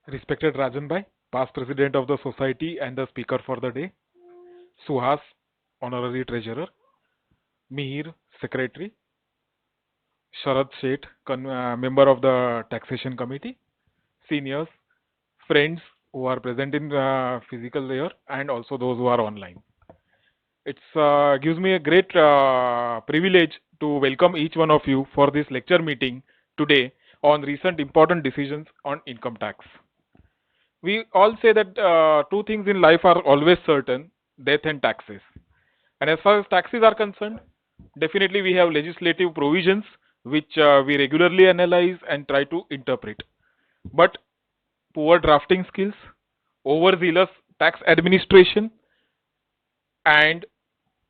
Respected Rajan Bhai, past president of the society and the speaker for the day, Suhas, honorary treasurer, Mihir, secretary, Sharad Sheth, member of the taxation committee, seniors, friends who are present in physical here, and also those who are online. It gives me a great privilege to welcome each one of you for this lecture meeting today on recent important decisions on income tax. We all say that two things in life are always certain: death and taxes. And as far as taxes are concerned, definitely we have legislative provisions which we regularly analyze and try to interpret. But poor drafting skills, overzealous tax administration, and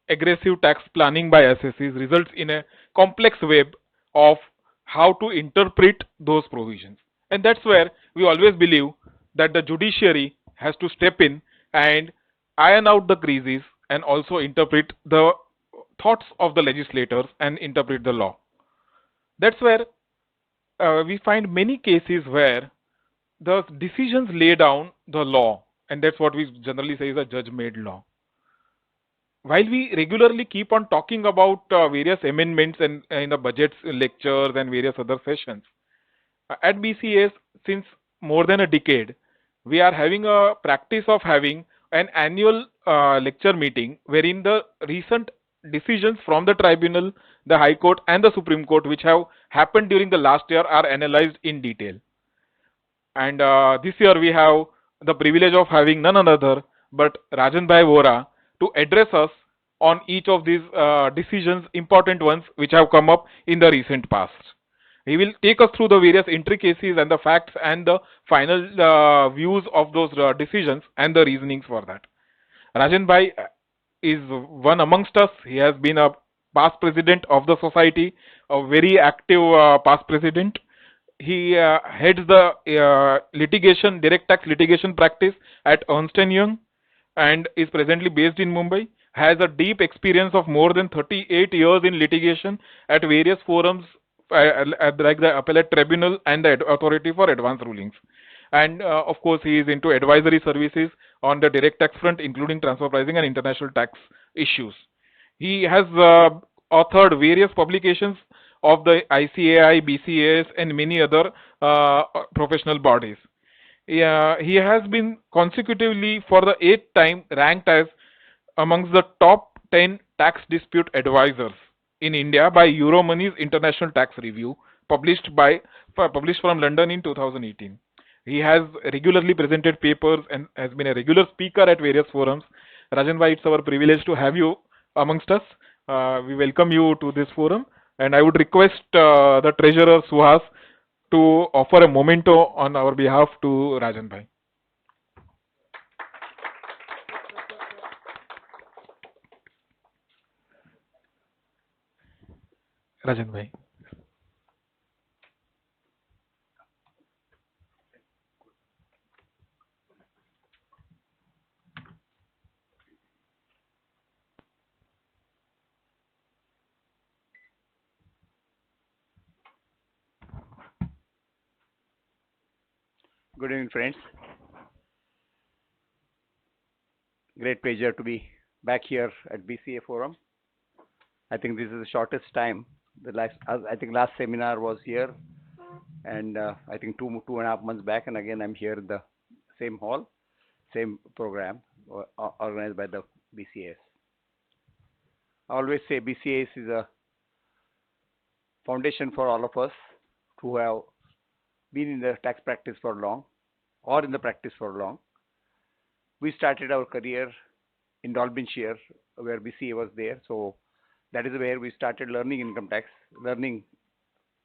aggressive tax planning by SSEs results in a complex web of how to interpret those provisions. And that's where we always believe that the judiciary has to step in and iron out the creases and also interpret the thoughts of the legislators and interpret the law. That's where we find many cases where the decisions lay down the law, and that's what we generally say is a judge made law. While we regularly keep on talking about various amendments and in the budgets lectures and various other sessions, at BCAS since more than a decade, we are having a practice of having an annual lecture meeting wherein the recent decisions from the tribunal, the High Court, and the Supreme Court, which have happened during the last year, are analyzed in detail. And this year we have the privilege of having none other but Rajan Bhai Vora to address us on each of these decisions, important ones, which have come up in the recent past. He will take us through the various intricacies and the facts and the final views of those decisions and the reasonings for that. Rajan Bhai is one amongst us. He has been a past president of the society, a very active past president. He heads the direct tax litigation practice at Ernst& Young and is presently based in Mumbai. Has a deep experience of more than 38 years in litigation at various forums like the Appellate Tribunal and the Authority for Advance Rulings. And of course, he is into advisory services on the direct tax front, including transfer pricing and international tax issues. He has authored various publications of the ICAI, BCAS, and many other professional bodies. He has been consecutively for the eighth time ranked as amongst the top 10 tax dispute advisors in India by Euromoney's International Tax Review, published from London in 2018. He has regularly presented papers and has been a regular speaker at various forums. Rajan Bhai, it's our privilege to have you amongst us. We welcome you to this forum, and I would request the treasurer Suhas to offer a memento on our behalf to Rajan Bhai. Rajan Bhai. Good evening, friends. Great pleasure to be back here at BCA Forum. I think this is the shortest time. I think last seminar was here, and I think 2.5 months back, and again I'm here in the same hall, same program organized by the BCAS. I always say BCAS is a foundation for all of us who have been in the tax practice for long or in the practice for long. We started our career in Dolbenshire where BCA was there. So that is where we started learning income tax, learning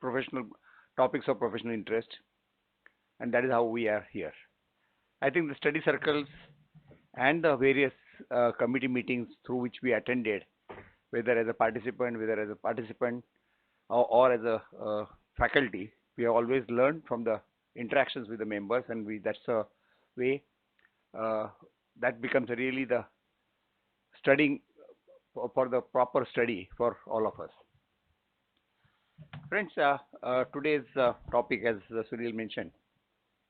professional topics of professional interest. And that is how we are here. I think the study circles and the various committee meetings through which we attended, whether as a participant, or as a faculty, we have always learned from the interactions with the members, and that's a way that becomes really the studying for the proper study for all of us. Friends, today's topic, as Sunil mentioned,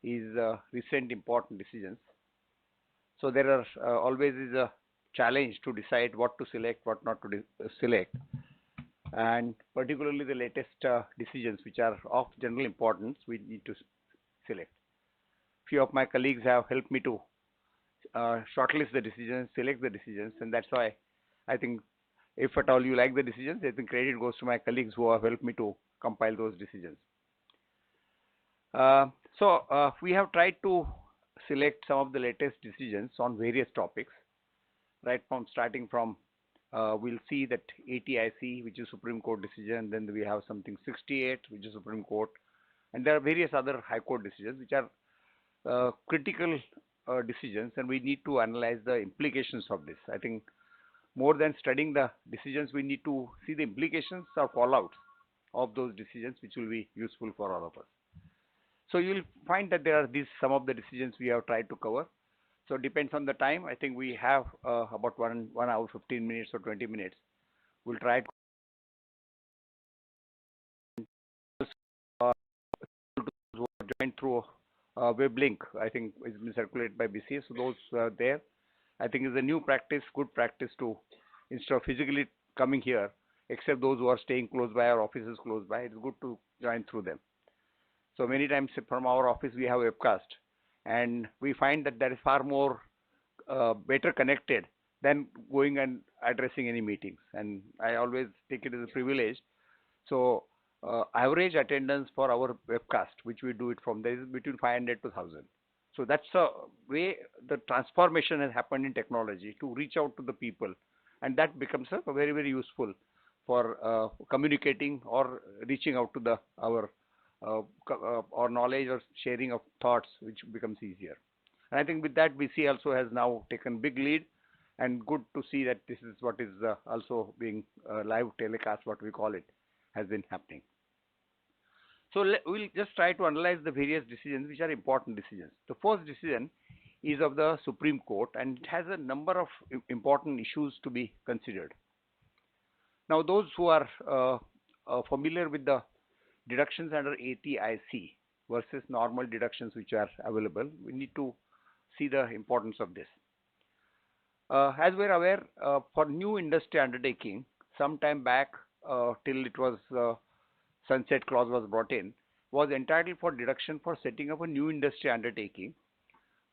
is recent important decisions. So there are always is a challenge to decide what to select, what not to select, and particularly the latest decisions which are of general importance, we need to select. Few of my colleagues have helped me to shortlist the decisions, select the decisions, and that's why I think if at all you like the decisions, I think credit goes to my colleagues who have helped me to compile those decisions. Uh, we have tried to select some of the latest decisions on various topics, right from starting from we'll see that 80IC, which is Supreme Court decision, then we have something 68, which is Supreme Court, and there are various other High Court decisions which are critical decisions, and we need to analyze the implications of this. I think more than studying the decisions, we need to see the implications or fallouts of those decisions, which will be useful for all of us. So you will find that there are these some of the decisions we have tried to cover. So it depends on the time. I think we have about 1 hour, 15 minutes or 20 minutes. We'll try to join through a web link. I think it's been circulated by BCAS. So those there, I think is a new practice, good practice to, instead of physically coming here, except those who are staying close by or offices close by, it's good to join through them. So many times from our office we have webcast, and we find that that is far more better connected than going and addressing any meetings. And I always take it as a privilege. So average attendance for our webcast, which we do it from, there is between 500 to 1,000. So that's the way the transformation has happened in technology to reach out to the people, and that becomes a very, very useful for communicating or reaching out to our or knowledge or sharing of thoughts, which becomes easier. And I think with that, BC also has now taken big lead, and good to see that this is what is also being live telecast, what we call it, has been happening. So we'll just try to analyze the various decisions which are important decisions. The first decision is of the Supreme Court, and it has a number of important issues to be considered. Now, those who are familiar with the deductions under 80IC versus normal deductions which are available, we need to see the importance of this. As we're aware, for new industry undertaking, some time back till it was sunset clause was brought in, was entitled for deduction for setting up a new industry undertaking.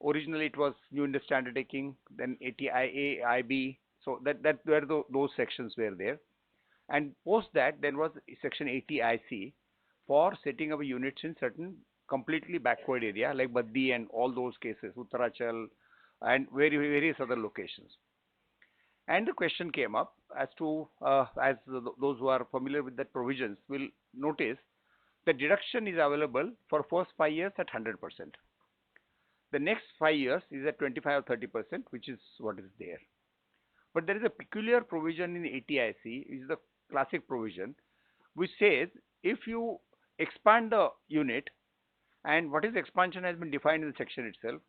Originally it was new industry undertaking, then 80IA, IB, so that where those sections were there. And post that, then was section 80IC for setting up units in certain completely backward area like Baddi and all those cases, Uttarachal and various other locations. And the question came up as to, those who are familiar with that provisions will notice the deduction is available for first 5 years at 100%. The next 5 years is at 25 or 30%, which is what is there. But there is a peculiar provision in 80IC, is the classic provision, which says if you expand the unit, and what is expansion has been defined in the section itself,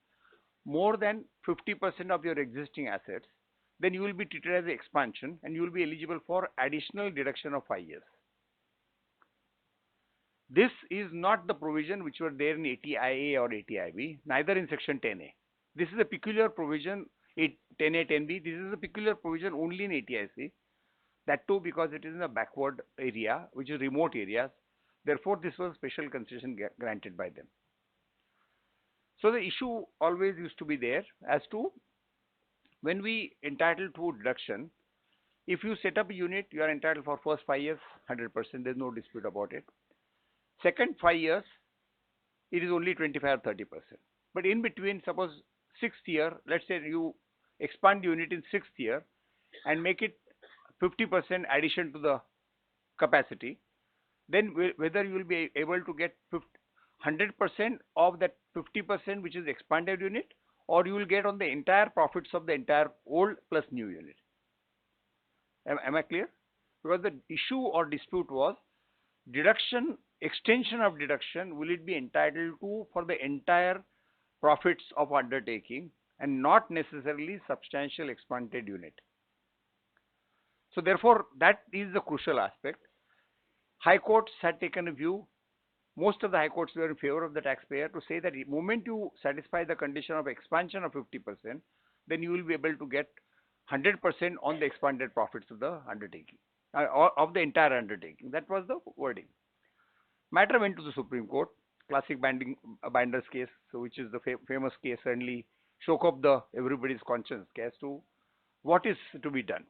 more than 50% of your existing assets, then you will be treated as expansion and you will be eligible for additional deduction of 5 years. This is not the provision which were there in 80IA or 80IB, neither in section 10A. This is a peculiar provision, 10A, 10B, this is a peculiar provision only in 80IC. That too because it is in a backward area, which is remote areas. Therefore, this was special concession granted by them. So the issue always used to be there as to when we entitled to deduction, if you set up a unit, you are entitled for first 5 years, 100%, there is no dispute about it. Second 5 years, it is only 25 or 30%. But in between, suppose 6th year, let's say you expand the unit in 6th year and make it 50% addition to the capacity, then whether you will be able to get 100% of that 50% which is expanded unit, or you will get on the entire profits of the entire old plus new unit. Am I clear? Because the issue or dispute was deduction, extension of deduction, will it be entitled to for the entire profits of undertaking and not necessarily substantial expanded unit. So therefore, that is the crucial aspect. High courts had taken a view most of the high courts were in favor of the taxpayer to say that the moment you satisfy the condition of expansion of 50%, then you will be able to get 100% on the expanded profits of the undertaking, or of the entire undertaking. That was the wording. Matter went to the Supreme Court, classic binders case, so which is the famous case, certainly shook up the everybody's conscience as to what is to be done.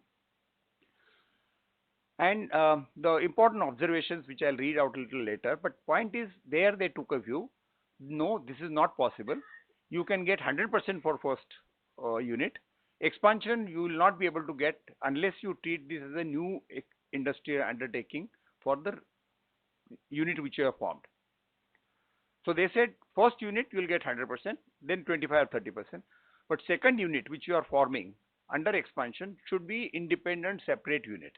And the important observations which I'll read out a little later, but point is there they took a view, no, this is not possible. You can get 100% for first unit. Expansion you will not be able to get unless you treat this as a new industrial undertaking for the unit which you have formed. So they said first unit you will get 100%, then 25 or 30%. But second unit which you are forming under expansion should be independent separate unit,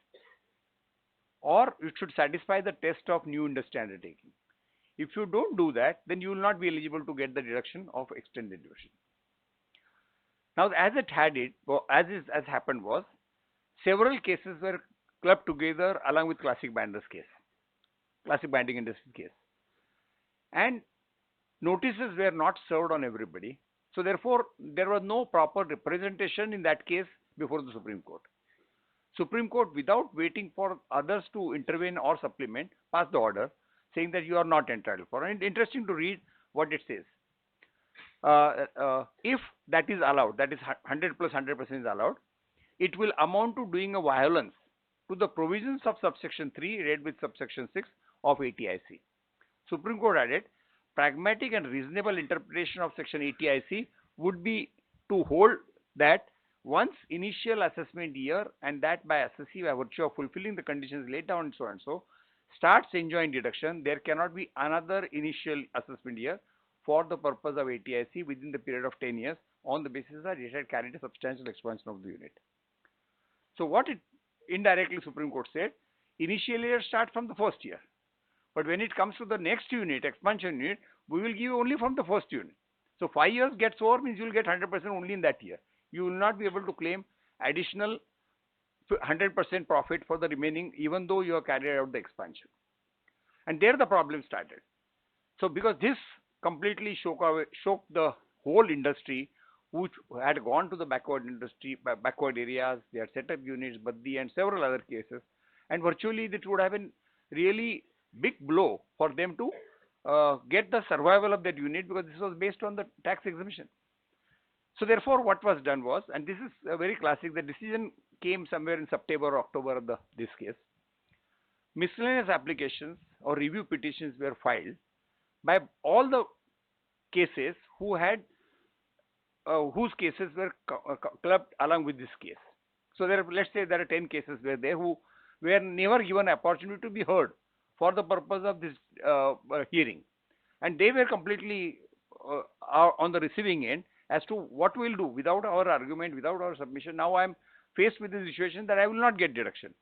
or it should satisfy the test of new industry undertaking. If you don't do that, then you will not be eligible to get the deduction of extended division. Now, as happened was, several cases were clubbed together along with classic binders case, classic binding industry case, and notices were not served on everybody. So therefore, there was no proper representation in that case before the Supreme Court. Supreme Court, without waiting for others to intervene or supplement, passed the order saying that you are not entitled for. And interesting to read what it says. If that is allowed, that is 100 plus 100% is allowed, it will amount to doing a violence to the provisions of subsection 3 read with subsection 6 of ATIC. Supreme Court added, pragmatic and reasonable interpretation of section 80IC would be to hold that once initial assessment year, and that by assessee by virtue of fulfilling the conditions laid down and so, starts enjoying deduction, there cannot be another initial assessment year for the purpose of ATIC within the period of 10 years on the basis that it had carried a substantial expansion of the unit. So what it indirectly Supreme Court said, initial year starts from the first year. But when it comes to the next unit, expansion unit, we will give only from the first unit. So 5 years gets over means you will get 100% only in that year. You will not be able to claim additional 100% profit for the remaining, even though you have carried out the expansion. And there the problem started. So because this completely shook the whole industry, which had gone to the backward areas, they had set up units, Baddi and several other cases, and virtually it would have been really big blow for them to get the survival of that unit, because this was based on the tax exemption. So therefore what was done was, and this is very classic, the decision came somewhere in September or October of this case. Miscellaneous applications or review petitions were filed by all the cases who had whose cases were clubbed along with this case. So let's say there are 10 cases were there who were never given an opportunity to be heard for the purpose of this hearing, and they were completely on the receiving end as to what we'll do without our argument, without our submission. Now I am faced with the situation that I will not get deduction.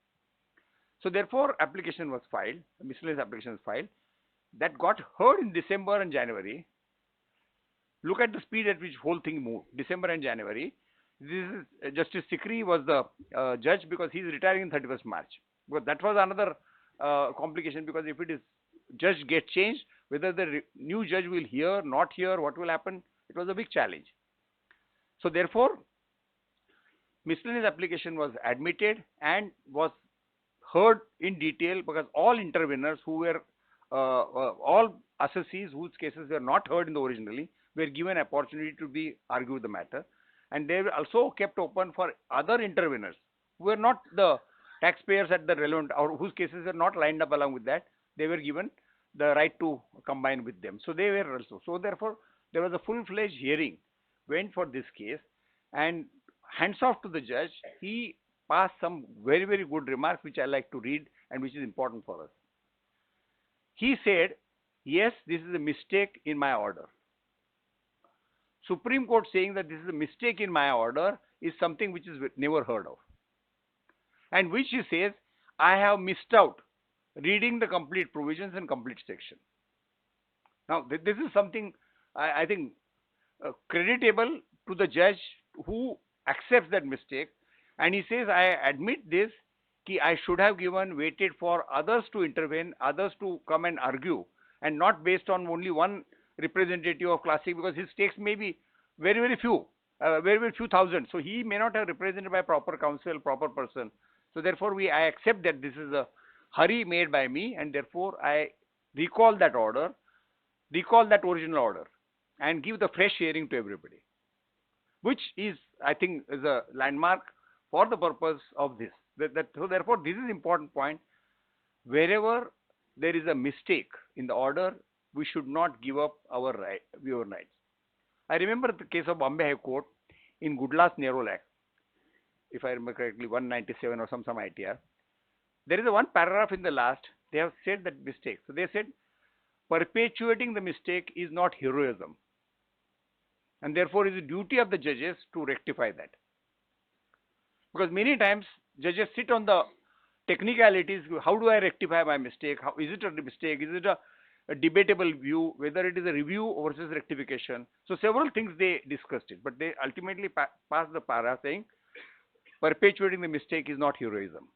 So therefore application was filed, miscellaneous application was filed, that got heard in December and January. Look at the speed at which whole thing moved, December and January. This is Justice Sikri was the judge, because he is retiring in 31st March. But that was another complication, because if it is judge get changed, whether the new judge will hear, not hear, what will happen, it was a big challenge. So therefore miscellaneous application was admitted and was heard in detail, because all interveners who were all assessees whose cases were not heard in the originally were given opportunity to be argue the matter, and they were also kept open for other interveners who were not the taxpayers at the relevant, or whose cases were not lined up along with that. They were given the right to combine with them. So they were also. So therefore there was a full-fledged hearing went for this case, and hands off to the judge, he passed some very, very good remarks which I like to read and which is important for us. He said, yes, this is a mistake in my order. Supreme Court saying that this is a mistake in my order is something which is never heard of, and which he says, I have missed out reading the complete provisions and complete section. Now this is something I think creditable to the judge who accepts that mistake, and he says, I admit this, I should have waited for others to intervene, others to come and argue, and not based on only one representative of classic, because his stakes may be very, very few, very, very few thousand. So he may not have represented by proper counsel, proper person. So therefore, I accept that this is a hurry made by me, and therefore I recall that order, recall that original order, and give the fresh hearing to everybody, which is, I think, is a landmark for the purpose of this. So therefore, this is important point. Wherever there is a mistake in the order, we should not give up our viewer rights. I remember the case of Bombay High Court in Goodla's Nerol Act, if I remember correctly, 197 or some ITR. There is a one paragraph in the last, they have said that mistake. So they said, perpetuating the mistake is not heroism, and therefore it is the duty of the judges to rectify that. Because many times judges sit on the technicalities. How do I rectify my mistake? How is it a mistake? Is it a debatable view? Whether it is a review versus rectification? So several things they discussed it, but they ultimately passed the para saying perpetuating the mistake is not heroism.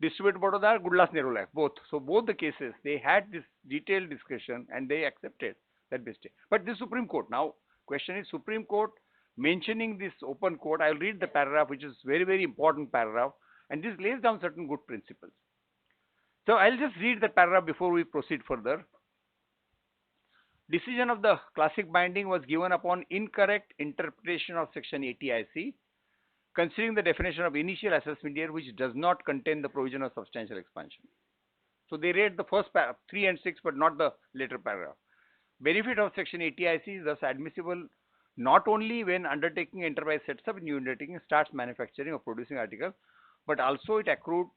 Distributed Baroda, Goodlas Nerula, both. So both the cases, they had this detailed discussion and they accepted that mistake. But the Supreme Court, now question is Supreme Court mentioning this open court. I'll read the paragraph, which is very, very important paragraph, and this lays down certain good principles. So I'll just read the paragraph before we proceed further. Decision of the classic binding was given upon incorrect interpretation of section 80 IC, considering the definition of initial assessment year, which does not contain the provision of substantial expansion. So they read the first 3 and 6, but not the later paragraph. Benefit of section 80 IC is thus admissible not only when undertaking enterprise sets up a new undertaking, starts manufacturing or producing articles, but also it accrued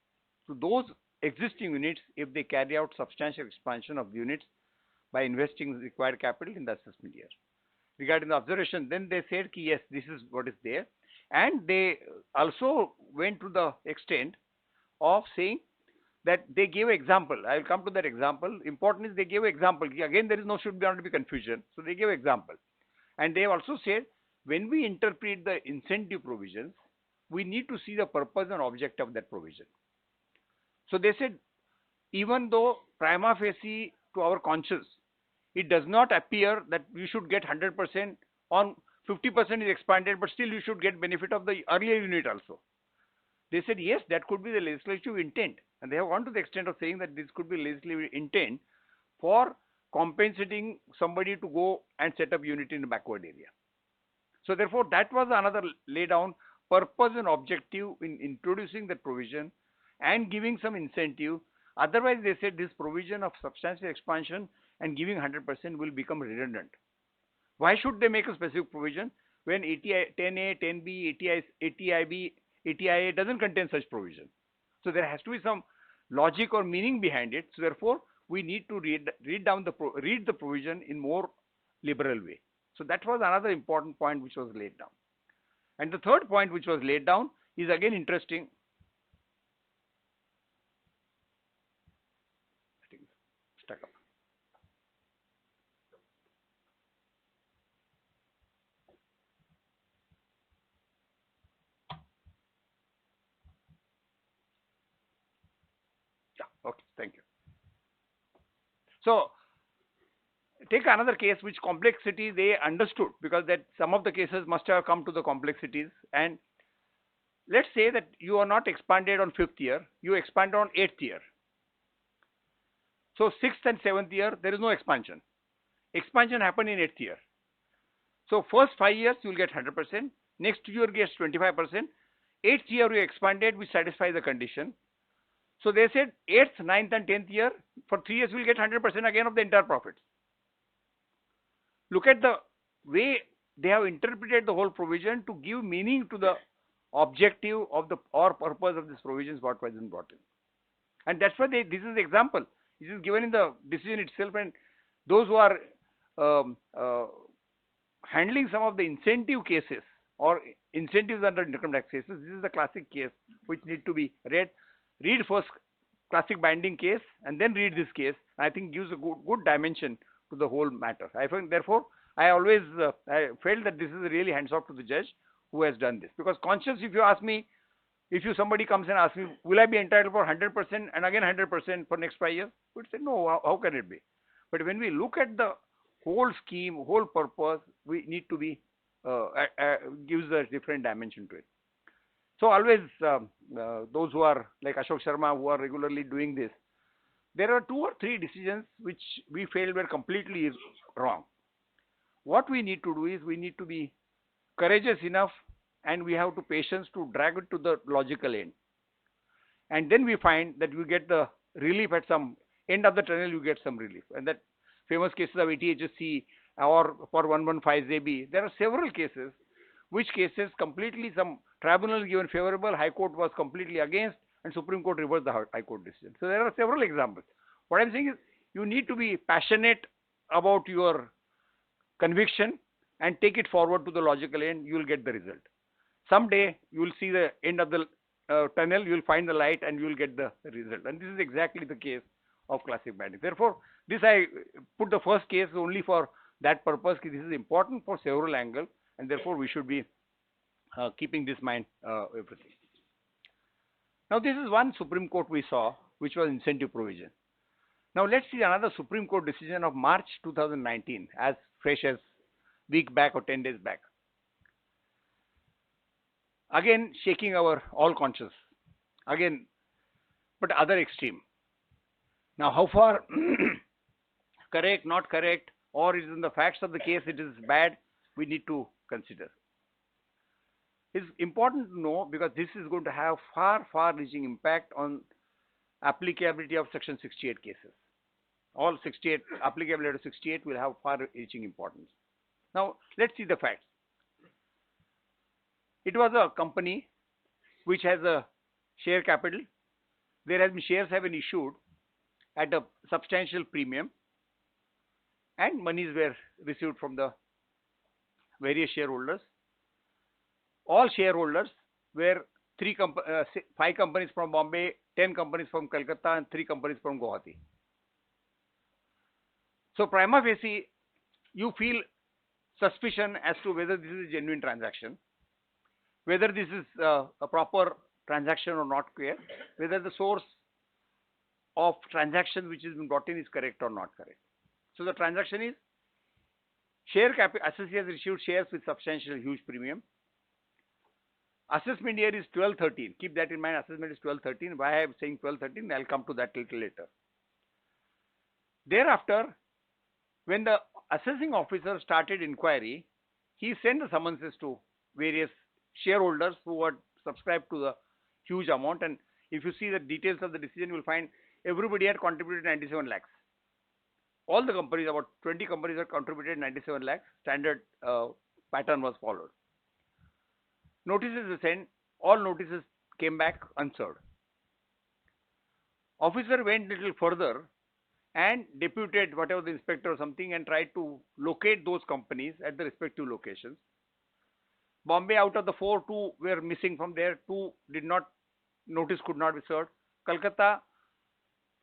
to those existing units if they carry out substantial expansion of the units by investing required capital in the assessment year. Regarding the observation, then they said, yes, this is what is there. And they also went to the extent of saying that they gave an example. I will come to that example. Important is they gave an example. Again, there is should not be confusion. So they gave an example. And they also said, when we interpret the incentive provisions, we need to see the purpose and object of that provision. So they said, even though prima facie to our conscience, it does not appear that we should get 100% on 50% is expanded, but still you should get benefit of the earlier unit also. They said, yes, that could be the legislative intent. And they have gone to the extent of saying that this could be legislative intent for compensating somebody to go and set up unit in a backward area. So therefore, that was another lay down purpose and objective in introducing that provision and giving some incentive. Otherwise, they said this provision of substantial expansion and giving 100% will become redundant. Why should they make a specific provision when 10A, 10B, 80IB, 80IA doesn't contain such provision? So there has to be some logic or meaning behind it. So therefore, we need to read the provision in more liberal way. So that was another important point which was laid down. And the third point which was laid down is again interesting. I think stuck up. Yeah, okay, thank you. So take another case which complexity they understood, because that some of the cases must have come to the complexities. And let's say that you are not expanded on 5th year, you expand on 8th year. So 6th and 7th year, there is no expansion. Expansion happened in 8th year. So first 5 years you will get 100%, next year gets 25%, 8th year you expanded, which satisfies the condition. So they said 8th, 9th and 10th year, for 3 years we will get 100% again of the entire profits. Look at the way they have interpreted the whole provision to give meaning to the objective of the or purpose of this provision, what was brought in. And that's why this is the example. This is given in the decision itself, and those who are handling some of the incentive cases or incentives under income tax cases, this is the classic case which need to be read. Read first classic binding case and then read this case. I think gives a good dimension to the whole matter. I think therefore I always I felt that this is really hands off to the judge who has done this, because conscience, if you ask me, If somebody comes and asks me, will I be entitled for 100% and again 100% for next 5 years? We'd say, no, how can it be? But when we look at the whole scheme, whole purpose, we need to be, gives a different dimension to it. So always, those who are like Ashok Sharma, who are regularly doing this, there are 2 or 3 decisions which we felt were completely wrong. What we need to do is we need to be courageous enough, and we have to patience to drag it to the logical end. And then we find that we get the relief at some end of the tunnel, you get some relief. And that famous cases of ATHSC or for 115JB, there are several cases, which cases completely some tribunal given favorable, High Court was completely against, and Supreme Court reversed the High Court decision. So there are several examples. What I'm saying is you need to be passionate about your conviction and take it forward to the logical end, you will get the result. Someday you will see the end of the tunnel, you will find the light and you will get the result. And this is exactly the case of classic banding. Therefore, this I put the first case only for that purpose. This is important for several angles, and therefore we should be keeping this mind everything. Now this is one Supreme Court we saw, which was incentive provision. Now let's see another Supreme Court decision of March 2019, as fresh as week back or 10 days back. Again, shaking our all conscience. Again, but other extreme. Now, how far correct, not correct, or is in the facts of the case it is bad, we need to consider. It's important to know because this is going to have far-reaching impact on applicability of Section 68 cases. All 68, applicability of 68 will have far-reaching importance. Now, let's see the facts. It was a company which has a share capital. There has been shares have been issued at a substantial premium, and monies were received from the various shareholders. All shareholders were 5 companies from Bombay, 10 companies from Calcutta, and 3 companies from Guwahati. So prima facie, you feel suspicion as to whether this is a genuine transaction, whether this is a proper transaction or not clear, whether the source of transaction which has been brought in is correct or not correct. So the transaction is share capital, assessee has issued shares with substantial huge premium. Assessment year is 12-13. Keep that in mind, assessment is 12-13. Why I am saying 12-13, I'll come to that a little later. Thereafter, when the assessing officer started inquiry, he sent the summonses to various shareholders who had subscribed to the huge amount, and if you see the details of the decision, you will find everybody had contributed 97 lakhs. All the companies, about 20 companies had contributed 97 lakhs. Standard pattern was followed. Notices were sent. All notices came back unserved. Officer went a little further and deputed whatever the inspector or something and tried to locate those companies at the respective locations. Bombay, out of the 4, 2 were missing from there. 2 did not, notice could not be served. Calcutta,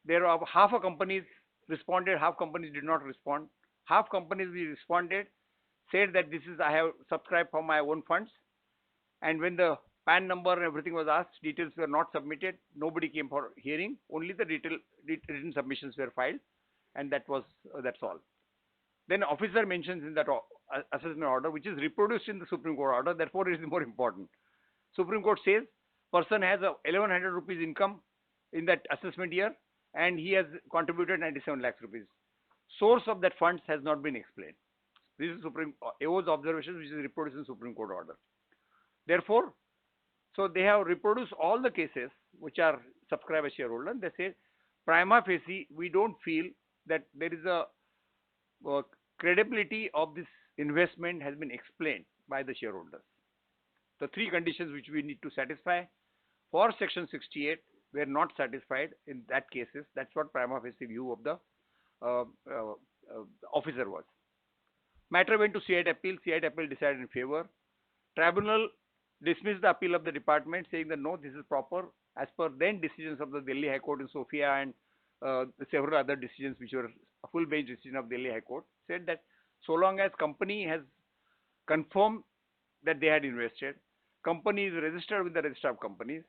there are half of companies responded, half companies did not respond. Half companies we responded, said that this is, I have subscribed for my own funds. And when the PAN number and everything was asked, details were not submitted. Nobody came for hearing. Only the written submissions were filed, and that's all. Then officer mentions in that assessment order, which is reproduced in the Supreme Court order. Therefore, it is more important. Supreme Court says person has a 1100 rupees income in that assessment year, and he has contributed 97 lakhs rupees. Source of that funds has not been explained. This is Supreme AO's observation, which is reproduced in Supreme Court order. Therefore, so they have reproduced all the cases which are subscriber shareholder. They say prima facie we don't feel that there is a credibility of this investment has been explained by the shareholders. The 3 conditions which we need to satisfy for Section 68 were not satisfied in that cases. That's what prima facie view of the officer was. Matter went to CIT appeal. CIT appeal decided in favor. Tribunal dismissed the appeal of the department, saying that no, this is proper as per then decisions of the Delhi High Court in Sophia and several other decisions which were a full bench decision of Delhi High Court, said that so long as company has confirmed that they had invested, company is registered with the register of companies,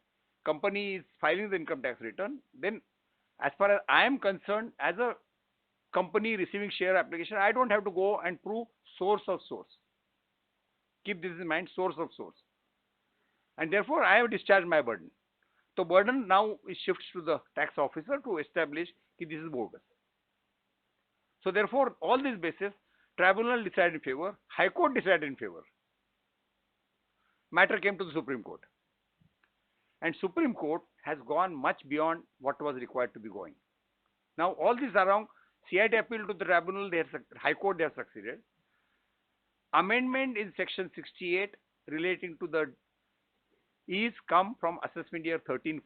company is filing the income tax return, then as far as I am concerned, as a company receiving share application, I don't have to go and prove source of source. Keep this in mind, source of source. And therefore, I have discharged my burden. So burden now is shifts to the tax officer to establish that this is bogus. So therefore, all these basis, tribunal decided in favor, High Court decided in favor. Matter came to the Supreme Court. And Supreme Court has gone much beyond what was required to be going. Now all this around, CIT appeal to the tribunal, High Court they have succeeded. Amendment in section 68 relating to the is come from assessment year 13-14,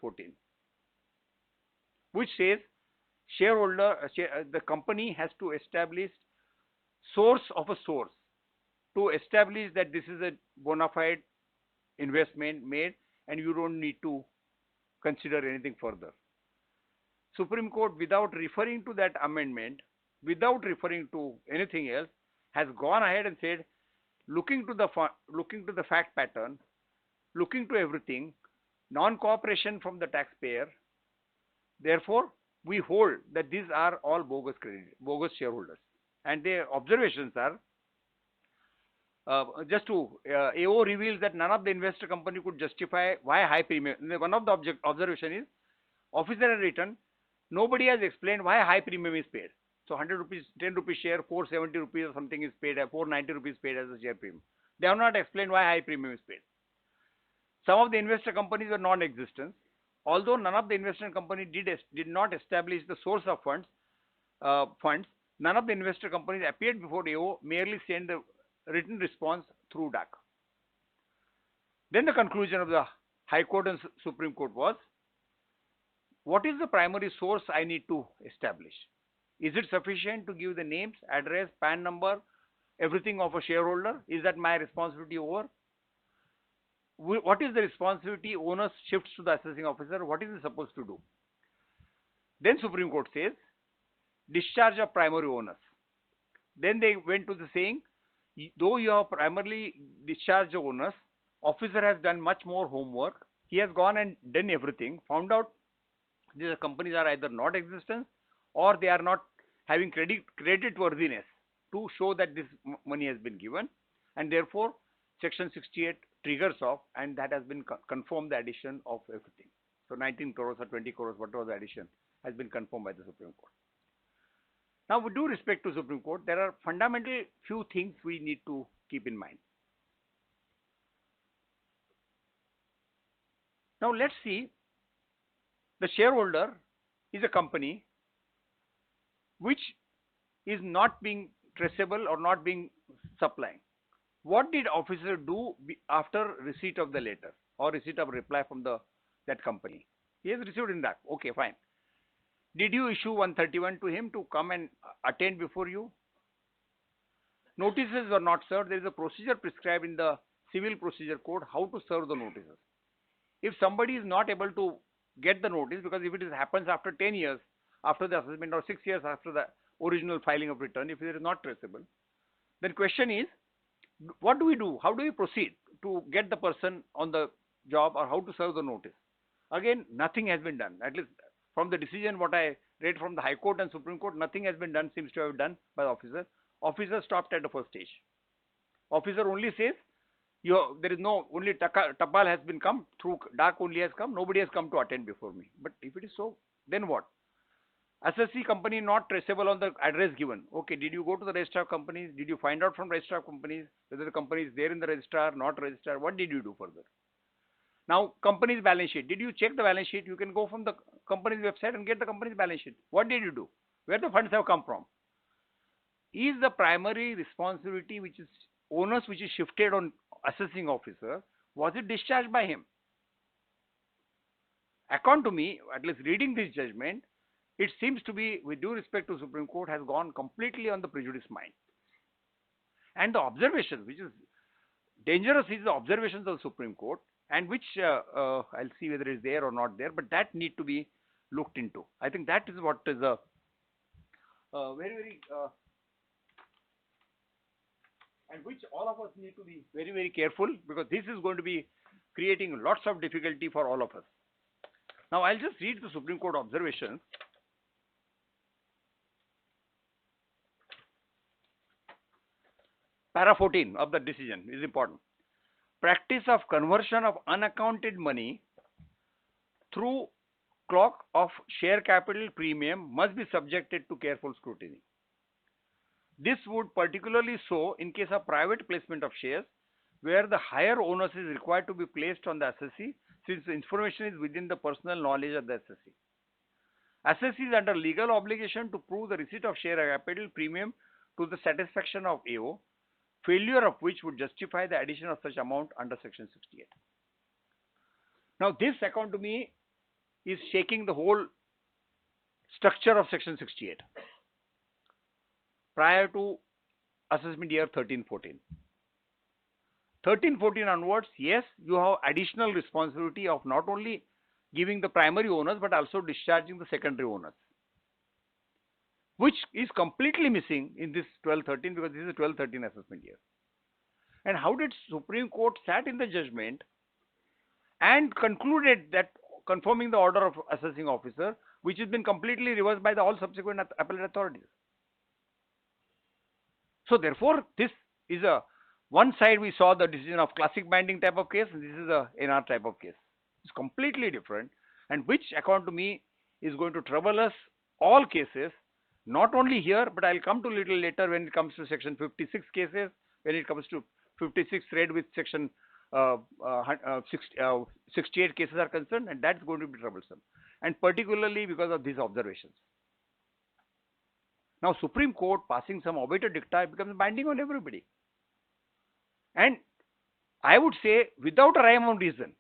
which says the company has to establish source of a source to establish that this is a bona fide investment made and you don't need to consider anything further. Supreme Court, without referring to that amendment, without referring to anything else, has gone ahead and said, looking to the fact pattern, looking to everything, non-cooperation from the taxpayer, therefore we hold that these are all bogus shareholders. And their observations are, AO reveals that none of the investor company could justify why high premium. One of the observation is, officer had written, nobody has explained why high premium is paid. So 100 rupees, 10 rupees share, 470 rupees or something is paid, 490 rupees paid as a share premium. They have not explained why high premium is paid. Some of the investor companies were non-existent. Although none of the investment company did not establish the source of funds, none of the investor companies appeared before AO, merely sent the written response through DAC. Then the conclusion of the High Court and Supreme Court was, what is the primary source I need to establish? Is it sufficient to give the names, address, PAN number, everything of a shareholder? Is that my responsibility over? What is the responsibility onus shifts to the assessing officer? What is he supposed to do? Then Supreme Court says, discharge of primary onus. Then they went to the saying, though you have primarily discharged the onus, officer has done much more homework. He has gone and done everything, found out these companies are either not existent or they are not having credit worthiness to show that this money has been given, and therefore section 68 triggers off, and that has been confirmed, the addition of everything. So 19 crores or 20 crores, whatever the addition, has been confirmed by the Supreme Court. Now, with due respect to Supreme Court, there are fundamental few things we need to keep in mind. Now let's see, the shareholder is a company which is not being traceable or not being supplying. What did officer do after receipt of the letter or receipt of reply from that company? He has received in that. Okay, fine. Did you issue 131 to him to come and attend before you? Notices were not served. There is a procedure prescribed in the Civil Procedure Code how to serve the notices. If somebody is not able to get the notice, because if it happens after 10 years after the assessment or 6 years after the original filing of return, if it is not traceable, then question is, what do we do? How do we proceed to get the person on the job, or how to serve the notice? Again, nothing has been done. At least from the decision what I read from the High Court and Supreme Court, nothing has been done, seems to have done by the officer. Officer stopped at the first stage. Officer only says, there is no, only Tapal has been come, through DAC only has come, nobody has come to attend before me. But if it is so, then what? Assessee company not traceable on the address given. Okay, did you go to the registrar of companies? Did you find out from registrar of companies whether the company is there in the registrar, not registrar? What did you do further? Now, company's balance sheet. Did you check the balance sheet? You can go from the company's website and get the company's balance sheet. What did you do? Where the funds have come from? Is the primary responsibility, which is onus, which is shifted on assessing officer, was it discharged by him? According to me, at least reading this judgment, it seems to be, with due respect to Supreme Court, has gone completely on the prejudice mind. And the observations, which is dangerous, is the observations of the Supreme Court, and which I'll see whether it is there or not there, but that need to be looked into. I think that is what is a very and which all of us need to be very, very careful, because this is going to be creating lots of difficulty for all of us. Now I'll just read the Supreme Court observations. Para 14 of the decision is important. Practice of conversion of unaccounted money through clock of share capital premium must be subjected to careful scrutiny. This would particularly so in case of private placement of shares, where the higher onus is required to be placed on the assessee, since the information is within the personal knowledge of the assessee. Assessee is under legal obligation to prove the receipt of share capital premium to the satisfaction of AO, failure of which would justify the addition of such amount under Section 68. Now this, according to me, is shaking the whole structure of Section 68 prior to assessment year 13-14. 13-14 onwards, yes, you have additional responsibility of not only giving the primary owners but also discharging the secondary owners, which is completely missing in this 12-13 because this is a 12-13 assessment year. And how did Supreme Court sat in the judgment and concluded that confirming the order of assessing officer, which has been completely reversed by the all subsequent appellate authorities. So therefore, this is a one side we saw the decision of classic binding type of case, and this is a NR type of case. It's completely different, and which, according to me, is going to trouble us all cases, not only here, but I'll come to little later when it comes to Section 56 cases, when it comes to 56 read with Section 68 cases are concerned, and that's going to be troublesome, and particularly because of these observations. Now, Supreme Court passing some obiter dicta becomes binding on everybody. And I would say, without a rhyme or reason,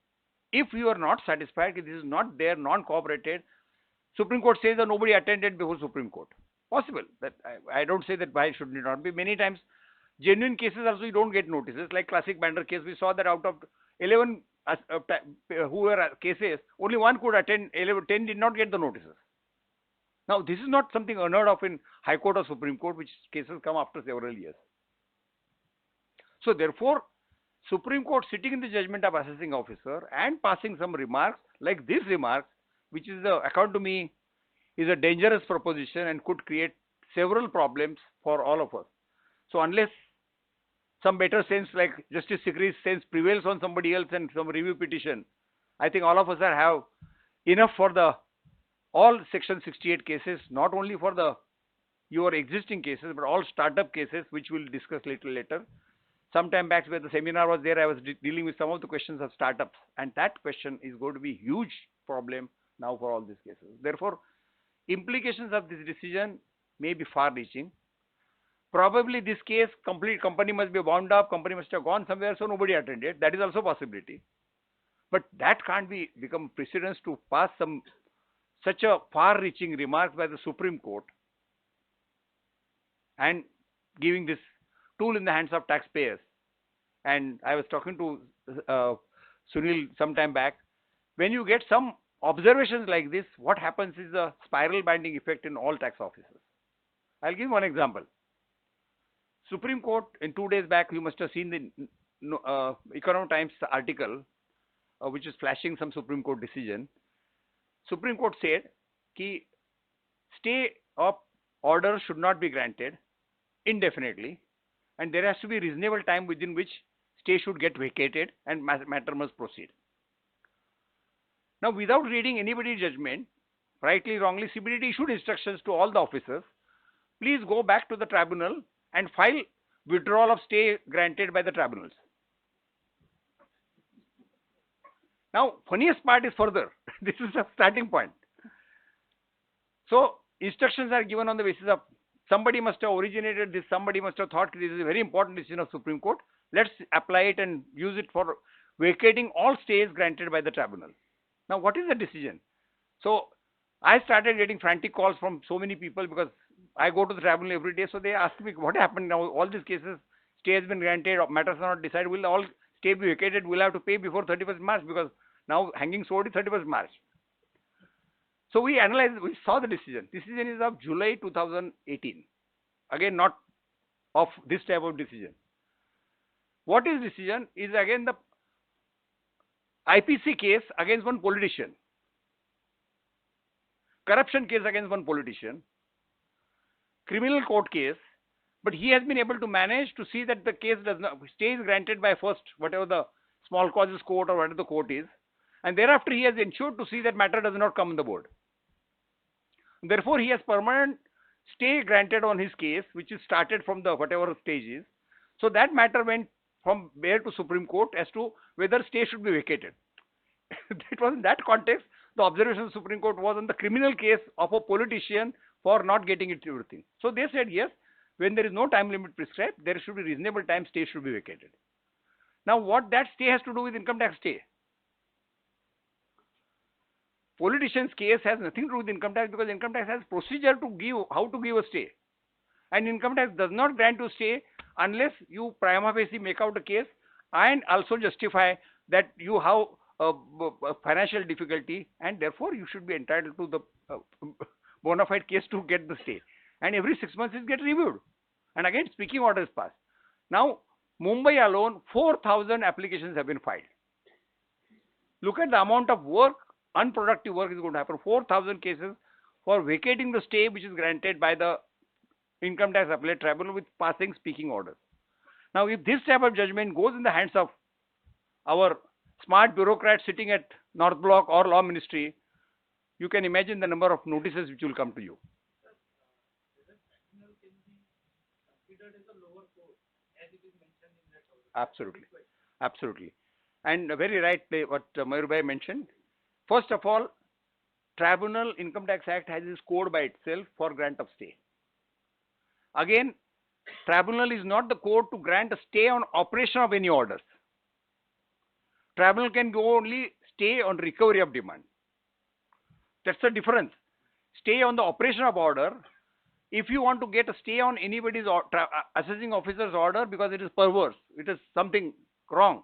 if you are not satisfied, this is not there, non-cooperated, Supreme Court says that nobody attended before Supreme Court. Possible. That I don't say that why should it not be. Many times, genuine cases also you don't get notices. Like classic Bander case, we saw that out of 11 who were cases, only one could attend, 10 did not get the notices. Now, this is not something unheard of in High Court or Supreme Court, which cases come after several years. So therefore, Supreme Court sitting in the judgment of assessing officer and passing some remarks like this remarks, which is according to me, is a dangerous proposition and could create several problems for all of us. So unless some better sense like Justice Sikri's sense prevails on somebody else and some review petition, I think all of us have enough for the all Section 68 cases, not only for the your existing cases, but all startup cases, which we'll discuss little later. Sometime back when the seminar was there, I was dealing with some of the questions of startups, and that question is going to be a huge problem now for all these cases. Therefore, implications of this decision may be far-reaching. Probably this case, complete company must be wound up, company must have gone somewhere, so nobody attended. That is also a possibility. But that can't be become precedence to pass some such a far-reaching remarks by the Supreme Court and giving this tool in the hands of taxpayers. And I was talking to Sunil some time back. When you get some observations like this, what happens is a spiral binding effect in all tax offices. I'll give one example. Supreme Court, in 2 days back, you must have seen the Economic Times article, which is flashing some Supreme Court decision. Supreme Court said that stay of order should not be granted indefinitely, and there has to be reasonable time within which stay should get vacated and matter must proceed. Now, without reading anybody's judgment, rightly, wrongly, CBDT issued instructions to all the officers. Please go back to the tribunal and file withdrawal of stay granted by the tribunals. Now, funniest part is further. This is a starting point. So, instructions are given on the basis of somebody must have originated this, somebody must have thought this is a very important decision of Supreme Court. Let's apply it and use it for vacating all stays granted by the tribunal. Now, what is the decision? So, I started getting frantic calls from so many people because I go to the tribunal every day. So, they ask me, what happened now? All these cases, stay has been granted, matters are not decided. Will all stay be vacated? We'll have to pay before 31st March because now hanging sword is 31st March. So, we analyzed, we saw the decision. Decision is of July 2018. Again, not of this type of decision. What is decision? Is again the IPC case against one politician. corruption case against one politician, criminal court case, but he has been able to manage to see that the case does not stay is granted by first whatever the small causes court or whatever the court is, and thereafter he has ensured to see that matter does not come on the board. Therefore, he has permanent stay granted on his case, which is started from the whatever stage is. So that matter went from there to Supreme Court as to whether stay should be vacated. It was in that context the observation of the Supreme Court was on the criminal case of a politician for not getting it everything. So they said yes, when there is no time limit prescribed, there should be reasonable time stay should be vacated. Now what that stay has to do with income tax stay? Politician's case has nothing to do with income tax because income tax has procedure to give how to give a stay, and income tax does not grant to stay unless you prima facie make out a case and also justify that you have a financial difficulty and therefore you should be entitled to the bona fide case to get the stay, and every 6 months it gets reviewed and again speaking order is passed. Now Mumbai alone 4,000 applications have been filed. Look at the amount of work, unproductive work is going to happen. 4,000 cases for vacating the stay which is granted by the income tax appellate tribunal with passing speaking orders. Now if this type of judgment goes in the hands of our smart bureaucrats sitting at North Block or Law Ministry, you can imagine the number of notices which will come to you. Absolutely. Absolutely. And very right what Mayur Bhai mentioned. First of all, Tribunal Income Tax Act has its code by itself for grant of stay. Again, Tribunal is not the code to grant a stay on operation of any orders. Tribunal can go only stay on recovery of demand. That's the difference. Stay on the operation of order. If you want to get a stay on anybody's assessing officer's order because it is perverse, it is something wrong,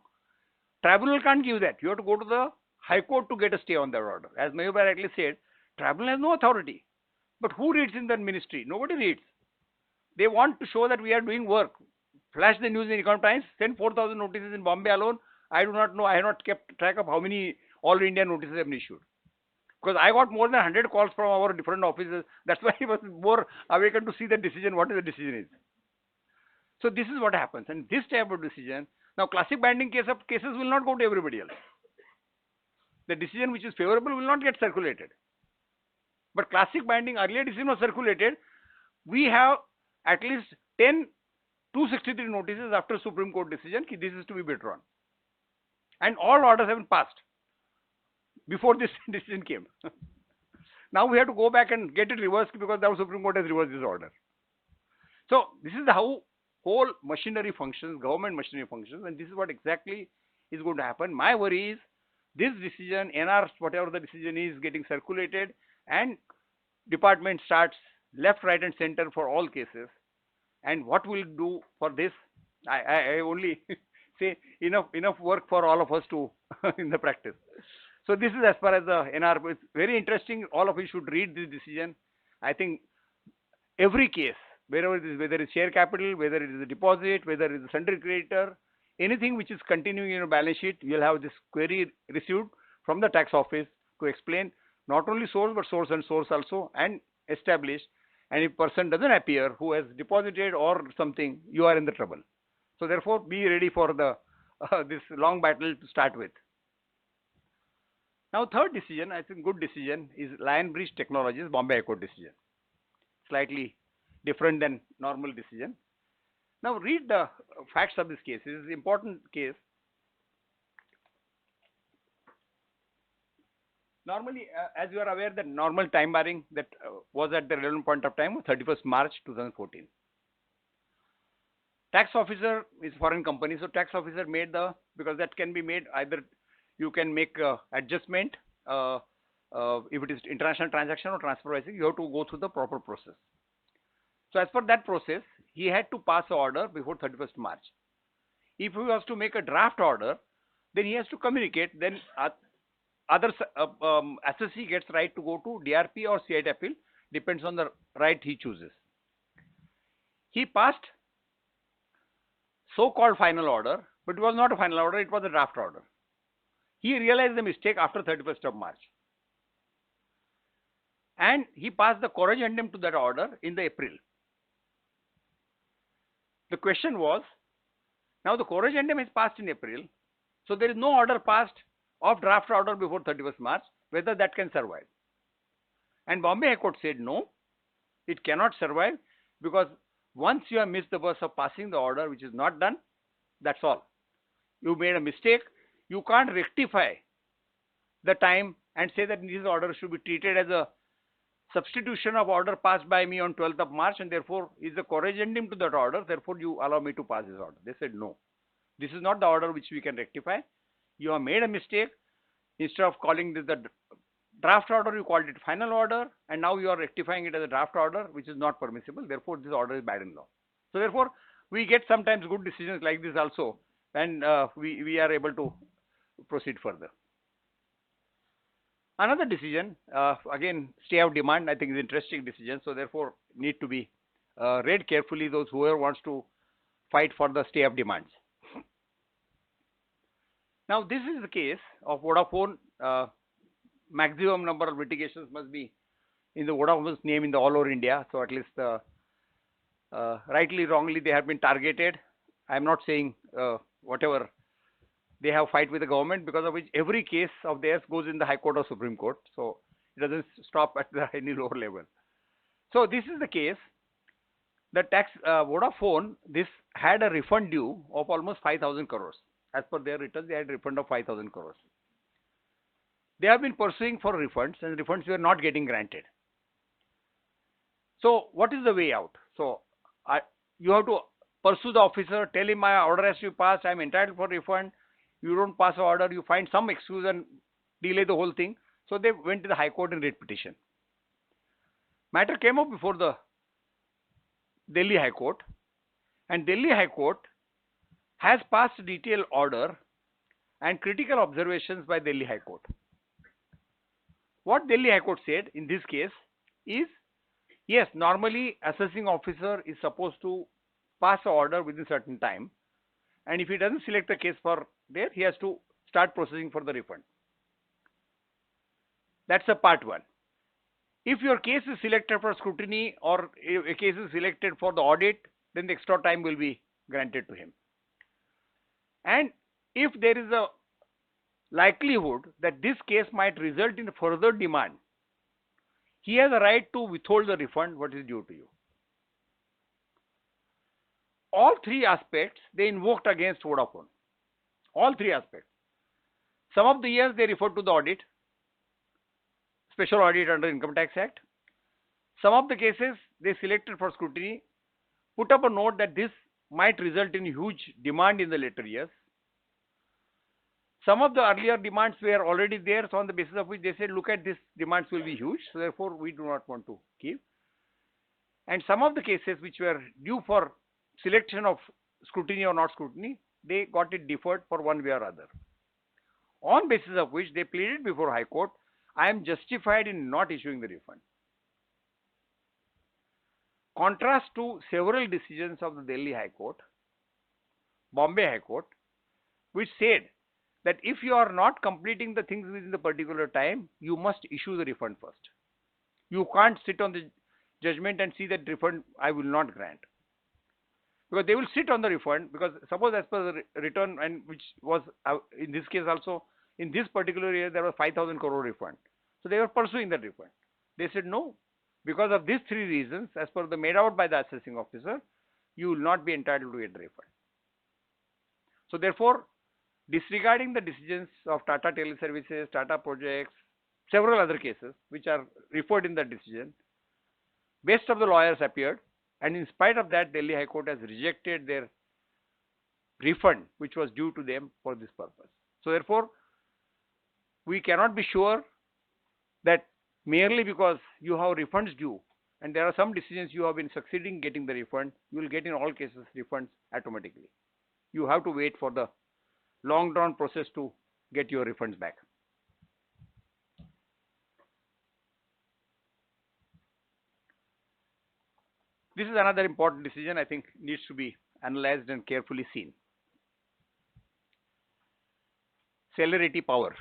Tribunal can't give that. You have to go to the High Court to get a stay on that order. As Mayur rightly said, Tribunal has no authority. But who reads in the ministry? Nobody reads. They want to show that we are doing work. Flash the news in Economic Times, send 4,000 notices in Bombay alone. I do not know, I have not kept track of how many all India notices have been issued. Because I got more than 100 calls from our different offices. That's why I was more awakened to see the decision, what is the decision is. So this is what happens. And this type of decision, now classic binding cases will not go to everybody else. The decision which is favorable will not get circulated. But classic binding, earlier decision was circulated. We have at least 10 263 notices after Supreme Court decision, this is to be withdrawn. And all orders have been passed before this decision came. Now we have to go back and get it reversed because the Supreme Court has reversed this order. So this is how whole machinery functions, government machinery functions, and this is what exactly is going to happen. My worry is this decision, NR, whatever the decision is, getting circulated, and department starts left, right, and center for all cases. And what we'll do for this, I only say enough work for all of us to in the practice. So this is as far as the NR. It's very interesting. All of you should read this decision. I think every case, wherever it is, whether it's share capital, whether it is a deposit, whether it is a sundry creditor, anything which is continuing in your balance sheet, you'll have this query received from the tax office to explain not only source but source and source also, and establish. And if person doesn't appear who has deposited or something, you are in the trouble. So therefore, be ready for the this long battle to start with. Now, third decision, I think good decision, is Lion Bridge Technologies Bombay High Court decision. Slightly different than normal decision. Now, read the facts of this case. This is an important case. Normally, as you are aware, that normal time barring that was at the relevant point of time, 31st March 2014. Tax officer is foreign company, so tax officer made the, because that can be made either you can make adjustment if it is international transaction or transfer pricing, you have to go through the proper process. So as per that process, he had to pass an order before 31st March. If he was to make a draft order, then he has to communicate, then other assessee gets right to go to DRP or CIT appeal, depends on the right he chooses. He passed so-called final order, but it was not a final order, it was a draft order. He realized the mistake after 31st of March. and he passed the corrigendum to that order in the April. The question was, now the corrigendum is passed in April, so there is no order passed of draft order before 31st March, whether that can survive. And Bombay High Court said no, it cannot survive, because once you have missed the bus of passing the order, which is not done, that's all. You made a mistake. You can't rectify the time and say that this order should be treated as a substitution of order passed by me on 12th of March, and therefore is a corrigendum to that order, therefore you allow me to pass this order. They said no. This is not the order which we can rectify. You have made a mistake. Instead of calling this the draft order, you called it final order, and now you are rectifying it as a draft order, which is not permissible. Therefore, this order is bad in law. So therefore, we get sometimes good decisions like this also, and we are able to proceed further. Another decision, again, stay of demand, I think is interesting decision. So therefore, need to be read carefully. Those whoever wants to fight for the stay of demands. Now, this is the case of Vodafone. Maximum number of litigations must be in the Vodafone's name in the all over India. So at least rightly, wrongly, they have been targeted. I am not saying whatever they have fight with the government, because of which every case of theirs goes in the High Court or Supreme Court. So it doesn't stop at the any lower level. So this is the case. The tax Vodafone, this had a refund due of almost 5,000 crores. As per their returns, they had a refund of 5,000 crores. They have been pursuing for refunds, and refunds were not getting granted. So what is the way out? So you have to pursue the officer, tell him my order has to be passed, I am entitled for refund. You don't pass the order, you find some excuse and delay the whole thing. So they went to the High Court and writ petition. Matter came up before the Delhi High Court, and Delhi High Court has passed a detailed order and critical observations by Delhi High Court. What Delhi High Court said in this case is, yes, normally assessing officer is supposed to pass an order within certain time, and if he doesn't select a case for there, he has to start processing for the refund. That's a part one. If your case is selected for scrutiny or a case is selected for the audit, then the extra time will be granted to him. And if there is a likelihood that this case might result in further demand, he has a right to withhold the refund what is due to you. All three aspects they invoked against Vodafone. All three aspects. Some of the years they referred to the audit, special audit under Income Tax Act. Some of the cases they selected for scrutiny, put up a note that this might result in huge demand in the later years. Some of the earlier demands were already there, so on the basis of which they said, look at this, demands will be huge, so therefore we do not want to give. And some of the cases which were due for selection of scrutiny or not scrutiny, they got it deferred for one way or other. On basis of which they pleaded before High Court, I am justified in not issuing the refund. Contrast to several decisions of the Delhi High Court, Bombay High Court, which said that if you are not completing the things within the particular time, you must issue the refund first. You can't sit on the judgment and see that refund I will not grant. Because they will sit on the refund, because suppose as per the return, and which was in this case also, in this particular year there was 5,000 crore refund. So they were pursuing that refund. They said no, because of these three reasons, as per the made out by the assessing officer, you will not be entitled to get the refund. So therefore, disregarding the decisions of Tata Teleservices, Tata Projects, several other cases which are referred in the decision, best of the lawyers appeared, and in spite of that, Delhi High Court has rejected their refund which was due to them for this purpose. So therefore, we cannot be sure that merely because you have refunds due and there are some decisions you have been succeeding getting the refund, you will get in all cases refunds automatically. You have to wait for the long drawn process to get your refunds back. This is another important decision, I think needs to be analyzed and carefully seen. Celerity power.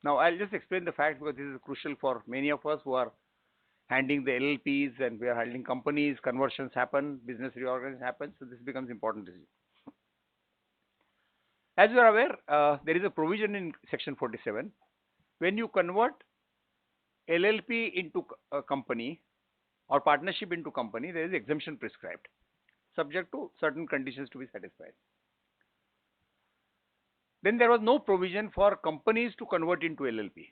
Now I'll just explain the fact, because this is crucial for many of us who are handling the LLPs and we are handling companies, conversions happen, business reorganization happens, so this becomes important issue. As you are aware, there is a provision in section 47. When you convert LLP into a company or partnership into company, there is exemption prescribed, subject to certain conditions to be satisfied. Then there was no provision for companies to convert into LLP.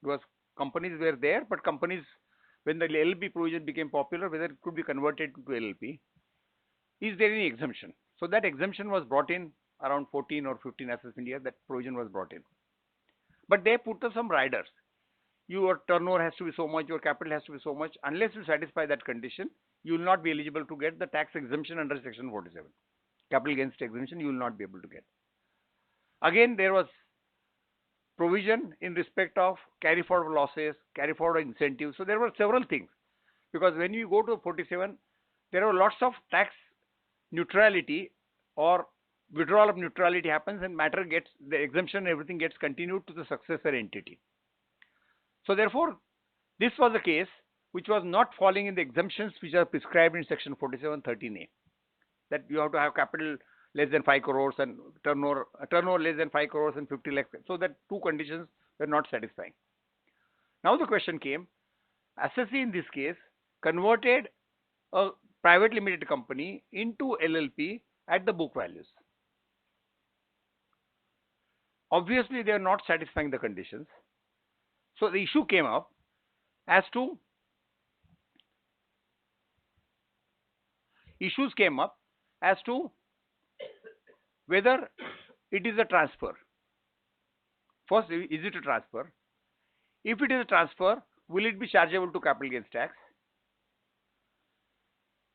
Because companies were there, but companies, when the LLP provision became popular, whether it could be converted to LLP, is there any exemption? So that exemption was brought in around 14 or 15 assessment year, that provision was brought in. But they put some riders. Your turnover has to be so much, your capital has to be so much. Unless you satisfy that condition, you will not be eligible to get the tax exemption under section 47. Capital gains exemption you will not be able to get. Again, there was provision in respect of carry forward losses, carry forward incentives. So there were several things. Because when you go to 47, there are lots of tax neutrality or withdrawal of neutrality happens and matter gets, the exemption, everything gets continued to the successor entity. So therefore, this was a case which was not falling in the exemptions which are prescribed in section 47(13)(a). That you have to have capital less than 5 crores and turnover less than 5 crores and 50 lakhs. So that two conditions were not satisfying. Now the question came, assessee in this case converted a private limited company into LLP at the book values. Obviously, they are not satisfying the conditions. So the issue came up as to whether it is a transfer. First, is it a transfer? If it is a transfer, will it be chargeable to capital gains tax?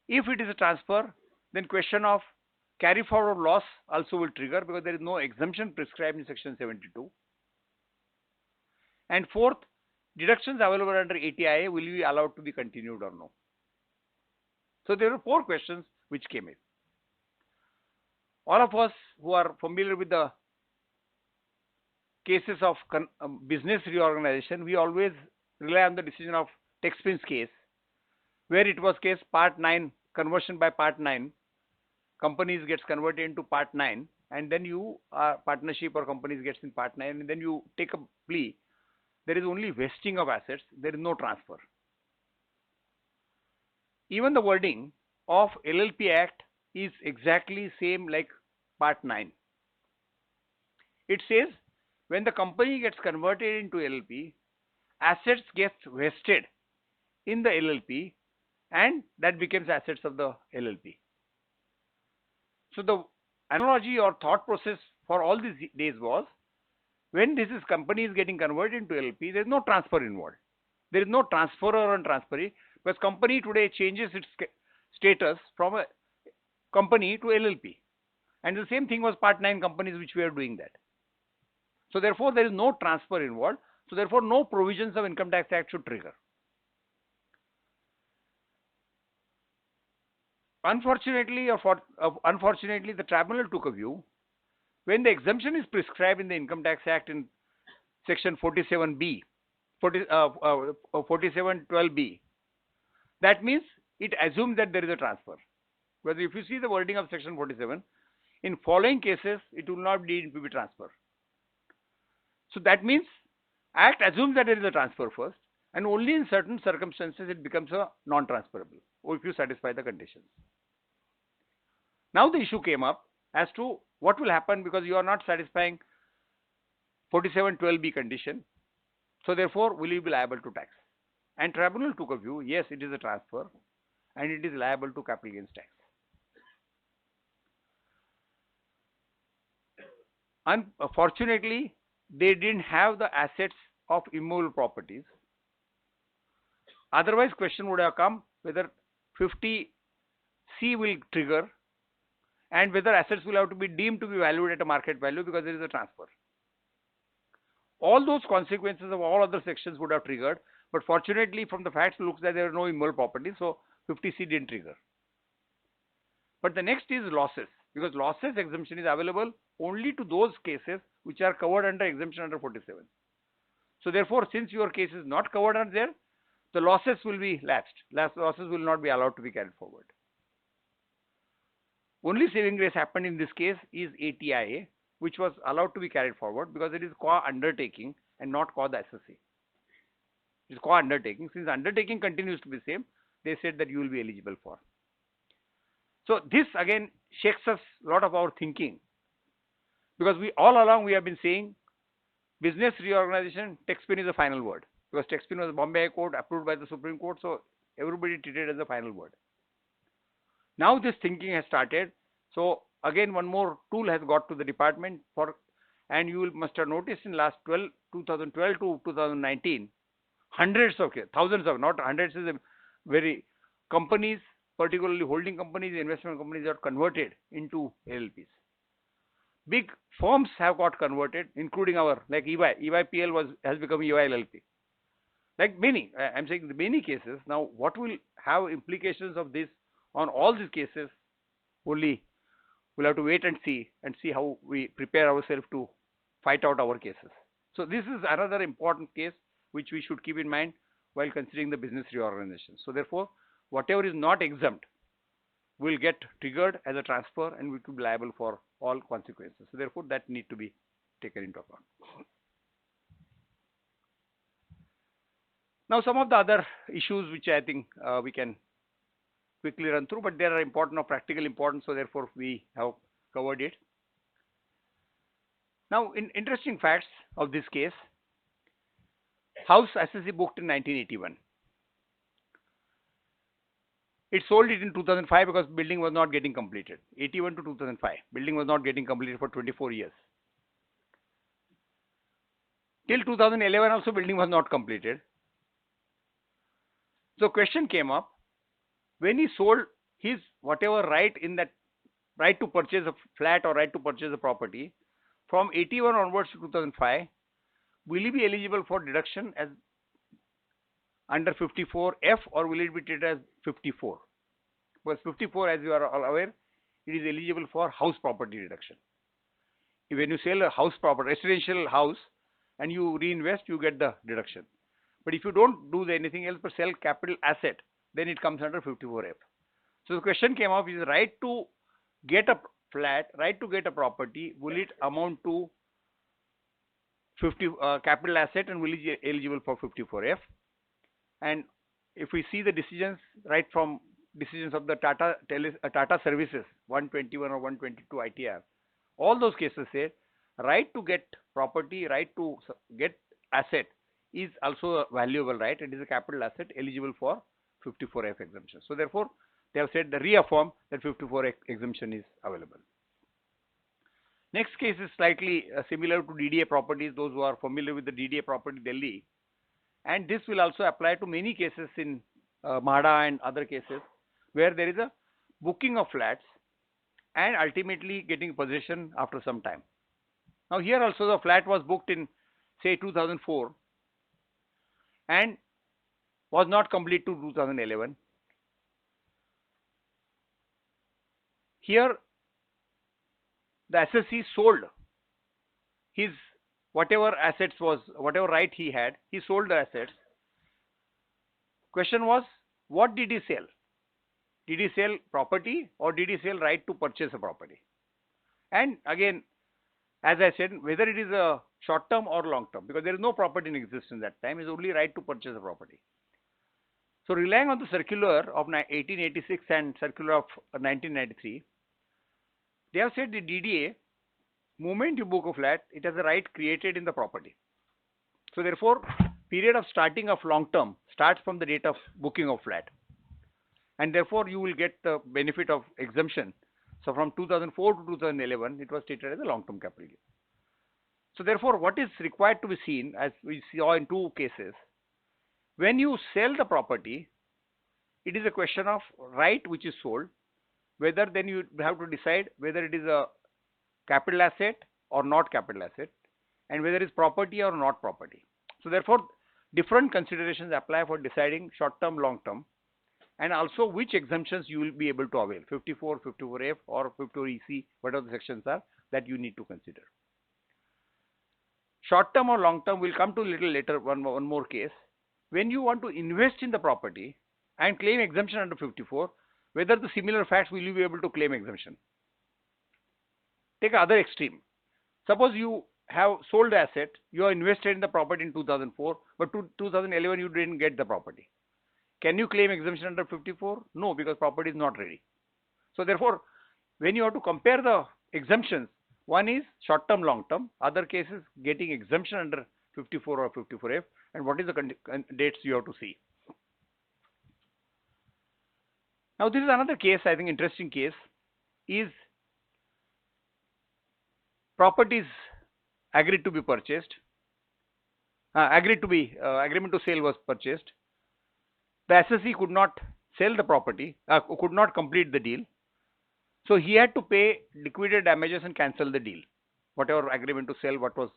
If it is a transfer, then question of carry forward loss also will trigger because there is no exemption prescribed in section 72. And fourth, deductions available under ATIA will be allowed to be continued or no. So there are four questions which came in. All of us who are familiar with the cases of business reorganization, we always rely on the decision of Texpin's case, where it was case part 9, conversion by part 9, companies gets converted into part 9, and then you partnership or companies gets in part 9, and then you take a plea. There is only vesting of assets, there is no transfer. Even the wording of LLP Act is exactly same like part 9. It says when the company gets converted into LLP, assets gets vested in the LLP and that becomes assets of the LLP. So the analogy or thought process for all these days was, when this company is getting converted into LLP, there is no transfer involved. There is no transferor and transferee, because company today changes its status from a company to LLP. And the same thing was part 9 companies which were doing that. So therefore, there is no transfer involved. So therefore, no provisions of Income Tax Act should trigger. Unfortunately, the tribunal took a view when the exemption is prescribed in the Income Tax Act in section 47B, 4712B. That means it assumes that there is a transfer. Whether if you see the wording of section 47, in following cases, it will not need to be transfer. So that means Act assumes that there is a transfer first, and only in certain circumstances it becomes a non-transferable, or if you satisfy the conditions. Now the issue came up as to what will happen because you are not satisfying 4712B condition. So therefore, will you be liable to tax? And tribunal took a view, yes, it is a transfer and it is liable to capital gains tax. Unfortunately, they didn't have the assets of immovable properties. Otherwise, question would have come whether 50C will trigger and whether assets will have to be deemed to be valued at a market value because there is a transfer. All those consequences of all other sections would have triggered, but fortunately from the facts it looks that there are no immovable properties, so 50C didn't trigger. But the next is losses, because losses exemption is available only to those cases which are covered under exemption under 47. So therefore, since your case is not covered under there, the losses will be lapsed. Losses will not be allowed to be carried forward. Only saving grace happened in this case is ATIA, which was allowed to be carried forward because it is co-undertaking and not the SSC. It is co-undertaking. Since undertaking continues to be same, they said that you will be eligible for. So this again shakes us a lot of our thinking, because we all along we have been saying business reorganization, taxpin is the final word, because taxpin was Bombay High Court approved by the Supreme Court, so everybody treated it as the final word. Now this thinking has started. So again one more tool has got to the department for, and you must have noticed in last 2012 to 2019, hundreds of cases, thousands of, not hundreds is a very, companies, particularly holding companies, investment companies, are converted into LLPs. Big firms have got converted, including our, like EY. EYPL has become EY LLP. Like many, I'm saying many cases. Now, what will have implications of this on all these cases? Only we'll have to wait and see how we prepare ourselves to fight out our cases. So this is another important case which we should keep in mind while considering the business reorganization. So therefore, whatever is not exempt will get triggered as a transfer and we could be liable for all consequences. So therefore, that need to be taken into account. Now, some of the other issues which I think we can quickly run through, but they are important or practical importance, so therefore we have covered it. Now, in interesting facts of this case, house SSC booked in 1981. It sold it in 2005 because building was not getting completed. 81 to 2005, building was not getting completed for 24 years. Till 2011 also building was not completed. So question came up, when he sold his whatever right in that, right to purchase a flat or right to purchase a property, from 81 onwards to 2005, will he be eligible for deduction as under 54F or will it be treated as 54? Because 54, as you are all aware, it is eligible for house property deduction. When you sell a house property, residential house, and you reinvest, you get the deduction. But if you don't do anything else but sell capital asset, then it comes under 54F. So the question came up, is right to get a flat, right to get a property, will it amount to 50 capital asset and will it be eligible for 54F? And if we see the decisions, right from decisions of the Tata Services 121 or 122 ITR, all those cases say right to get property, right to get asset is also a valuable right. It is a capital asset eligible for 54F exemption. So therefore, they have said, the reaffirm that 54F exemption is available. Next case is slightly similar to DDA properties, those who are familiar with the DDA property Delhi. And this will also apply to many cases in MHADA and other cases where there is a booking of flats and ultimately getting possession after some time. Now here also the flat was booked in say 2004 and was not complete to 2011. Here the SSC sold his whatever assets was, whatever right he had, he sold the assets. Question was, what did he sell? Did he sell property or did he sell right to purchase a property? And again, as I said, whether it is a short term or long term, because there is no property in existence that time, is only right to purchase a property. So relying on the circular of 1886 and circular of 1993, they have said the DDA, moment you book a flat, it has a right created in the property. So therefore, period of starting of long term starts from the date of booking of flat. And therefore, you will get the benefit of exemption. So from 2004 to 2011, it was treated as a long term capital gain. So therefore, what is required to be seen, as we saw in two cases, when you sell the property, it is a question of right which is sold, whether then you have to decide whether it is a capital asset or not capital asset, and whether it is property or not property. So therefore, different considerations apply for deciding short term, long term, and also which exemptions you will be able to avail, 54, 54F or 54EC, whatever the sections are that you need to consider. Short term or long term, we'll come to a little later, one more case. when you want to invest in the property and claim exemption under 54, whether the similar facts will you be able to claim exemption? Take another extreme. Suppose you have sold the asset, you are invested in the property in 2004, but 2011 you didn't get the property. Can you claim exemption under 54? No, because property is not ready. So therefore, when you have to compare the exemptions, one is short term, long term, other cases getting exemption under 54 or 54F, and what is the dates you have to see. Now this is another case, I think interesting case, is properties agreed to be purchased, agreement to sale was purchased. The assessee could not sell the property, could not complete the deal. So he had to pay liquidated damages and cancel the deal. Whatever agreement to sell, what was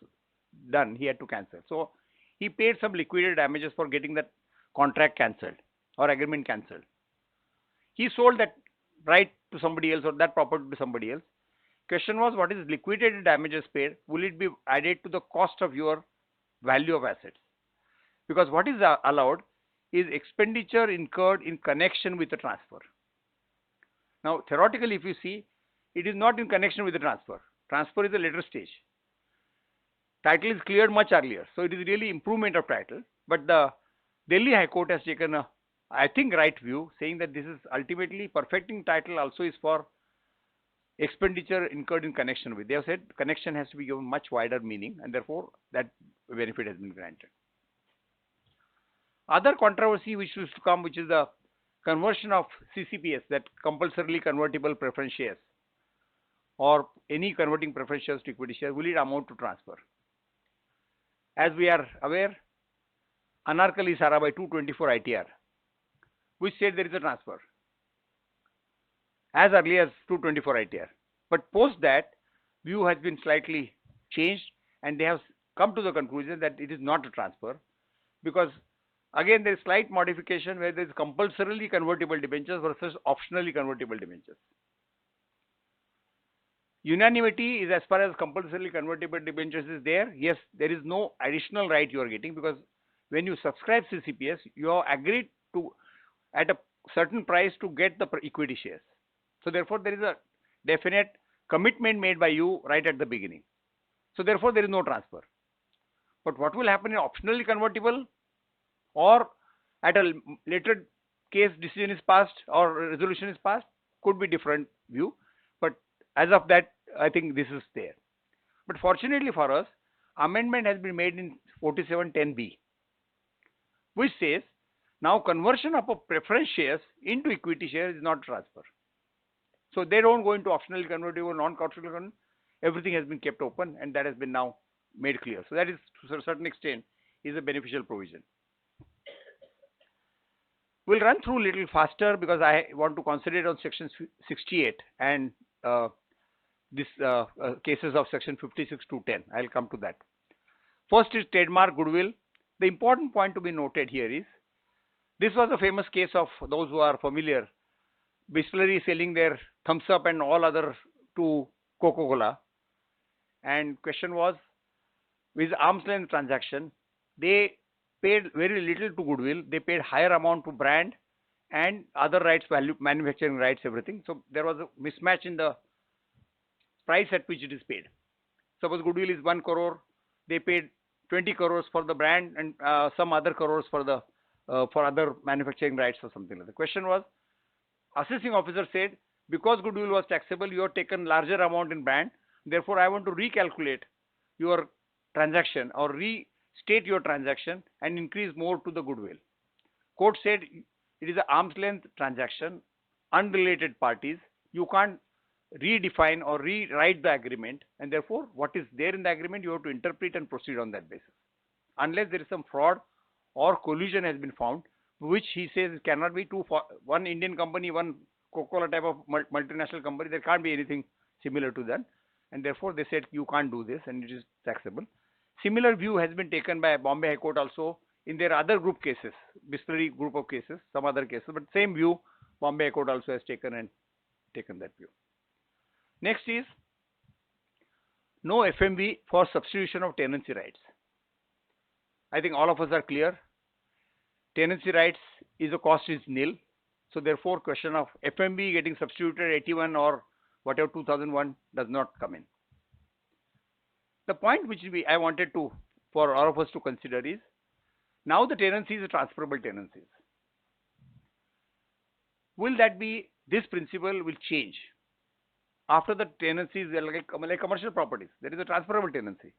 done, he had to cancel. So he paid some liquidated damages for getting that contract cancelled or agreement cancelled. He sold that right to somebody else or that property to somebody else. Question was, what is liquidated damages paid? Will it be added to the cost of your value of assets? Because what is allowed is expenditure incurred in connection with the transfer. Now, theoretically, if you see, it is not in connection with the transfer. Transfer is a later stage. Title is cleared much earlier. So it is really improvement of title. But the Delhi High Court has taken a, I think, right view, saying that this is ultimately perfecting title also is for expenditure incurred in connection with. They have said connection has to be given much wider meaning, and therefore that benefit has been granted. Other controversy which used to come, which is the conversion of CCPS, that compulsorily convertible preference shares, or any converting preference shares to equity shares, will it amount to transfer? As we are aware, Anarkali Sarabhai 224 ITR, which said there is a transfer as early as 224 ITR. But post that, view has been slightly changed, and they have come to the conclusion that it is not a transfer, because again there is slight modification where there is compulsorily convertible debentures versus optionally convertible debentures. Unanimity is as far as compulsorily convertible debentures is there. Yes, there is no additional right you are getting, because when you subscribe CCPS, you have agreed to at a certain price to get the equity shares. So therefore, there is a definite commitment made by you right at the beginning. So therefore, there is no transfer. But what will happen in optionally convertible, or at a later case decision is passed or resolution is passed, could be different view. But as of that, I think this is there. But fortunately for us, amendment has been made in 4710B, which says now conversion of a preference shares into equity shares is not transfer. So they don't go into optionally convertible, non-optionally convertible. Everything has been kept open, and that has been now made clear. So that is, to a certain extent, is a beneficial provision. We'll run through a little faster because I want to concentrate on section 68 and this cases of section 56 to 10. I'll come to that. First is trademark goodwill. The important point to be noted here is, this was a famous case of those who are familiar, Bisleri selling their thumbs up and all other to Coca-Cola. And question was, with arm's length transaction, they paid very little to goodwill. They paid higher amount to brand and other rights, value, manufacturing rights, everything. So there was a mismatch in the price at which it is paid. Suppose goodwill is 1 crore, they paid 20 crores for the brand and some other crores for the for other manufacturing rights or something like that. The question was, assessing officer said, because goodwill was taxable, you have taken larger amount in brand. Therefore, I want to recalculate your transaction or restate your transaction and increase more to the goodwill. Court said it is an arm's length transaction, unrelated parties. You can't redefine or rewrite the agreement, and therefore what is there in the agreement you have to interpret and proceed on that basis. Unless there is some fraud or collusion has been found, which he says it cannot be one Indian company, one Coca-Cola type of multinational company, there can't be anything similar to that, and therefore they said you can't do this and it is taxable. Similar view has been taken by Bombay High Court also in their other group cases, Bisleri group of cases, some other cases, but same view Bombay High Court also has taken that view. Next is no FMV for substitution of tenancy rights. I think all of us are clear. tenancy rights is a cost is nil. So therefore, question of FMB getting substituted 81 or whatever 2001 does not come in. The point which I wanted to for all of us to consider is now the tenancies are transferable tenancies. Will that be this principle will change after the tenancies are like commercial properties? There is a transferable tenancy.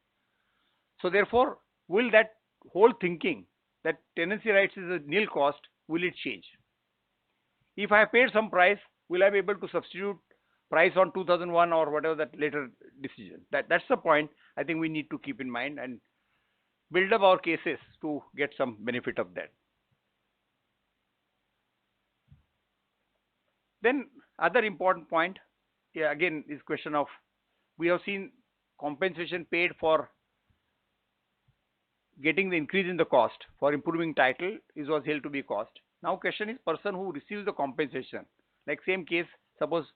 So therefore, will that whole thinking that tenancy rights is a nil cost, will it change? If I have paid some price, will I be able to substitute price on 2001 or whatever that later decision? That's the point I think we need to keep in mind and build up our cases to get some benefit of that. Then other important point, yeah, again is question of we have seen compensation paid for getting the increase in the cost for improving title was held to be cost. Now question is person who receives the compensation, like same case, suppose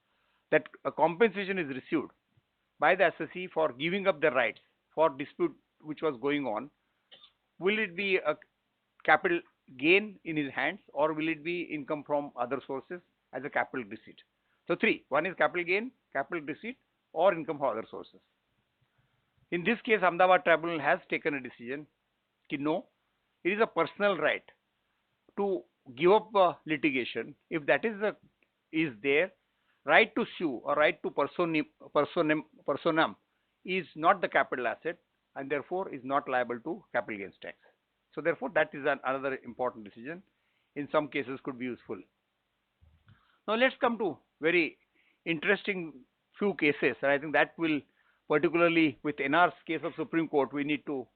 that a compensation is received by the assessee for giving up the rights for dispute which was going on, will it be a capital gain in his hands or will it be income from other sources as a capital receipt? So three, one is capital gain, capital receipt or income from other sources. In this case, Ahmedabad Tribunal has taken a decision that no, it is a personal right to give up litigation if that is there. Right to sue or right to personam is not the capital asset and therefore is not liable to capital gains tax. So therefore, that is another important decision. In some cases, could be useful. Now let's come to very interesting few cases, and I think that will particularly with NR's case of Supreme Court, we need to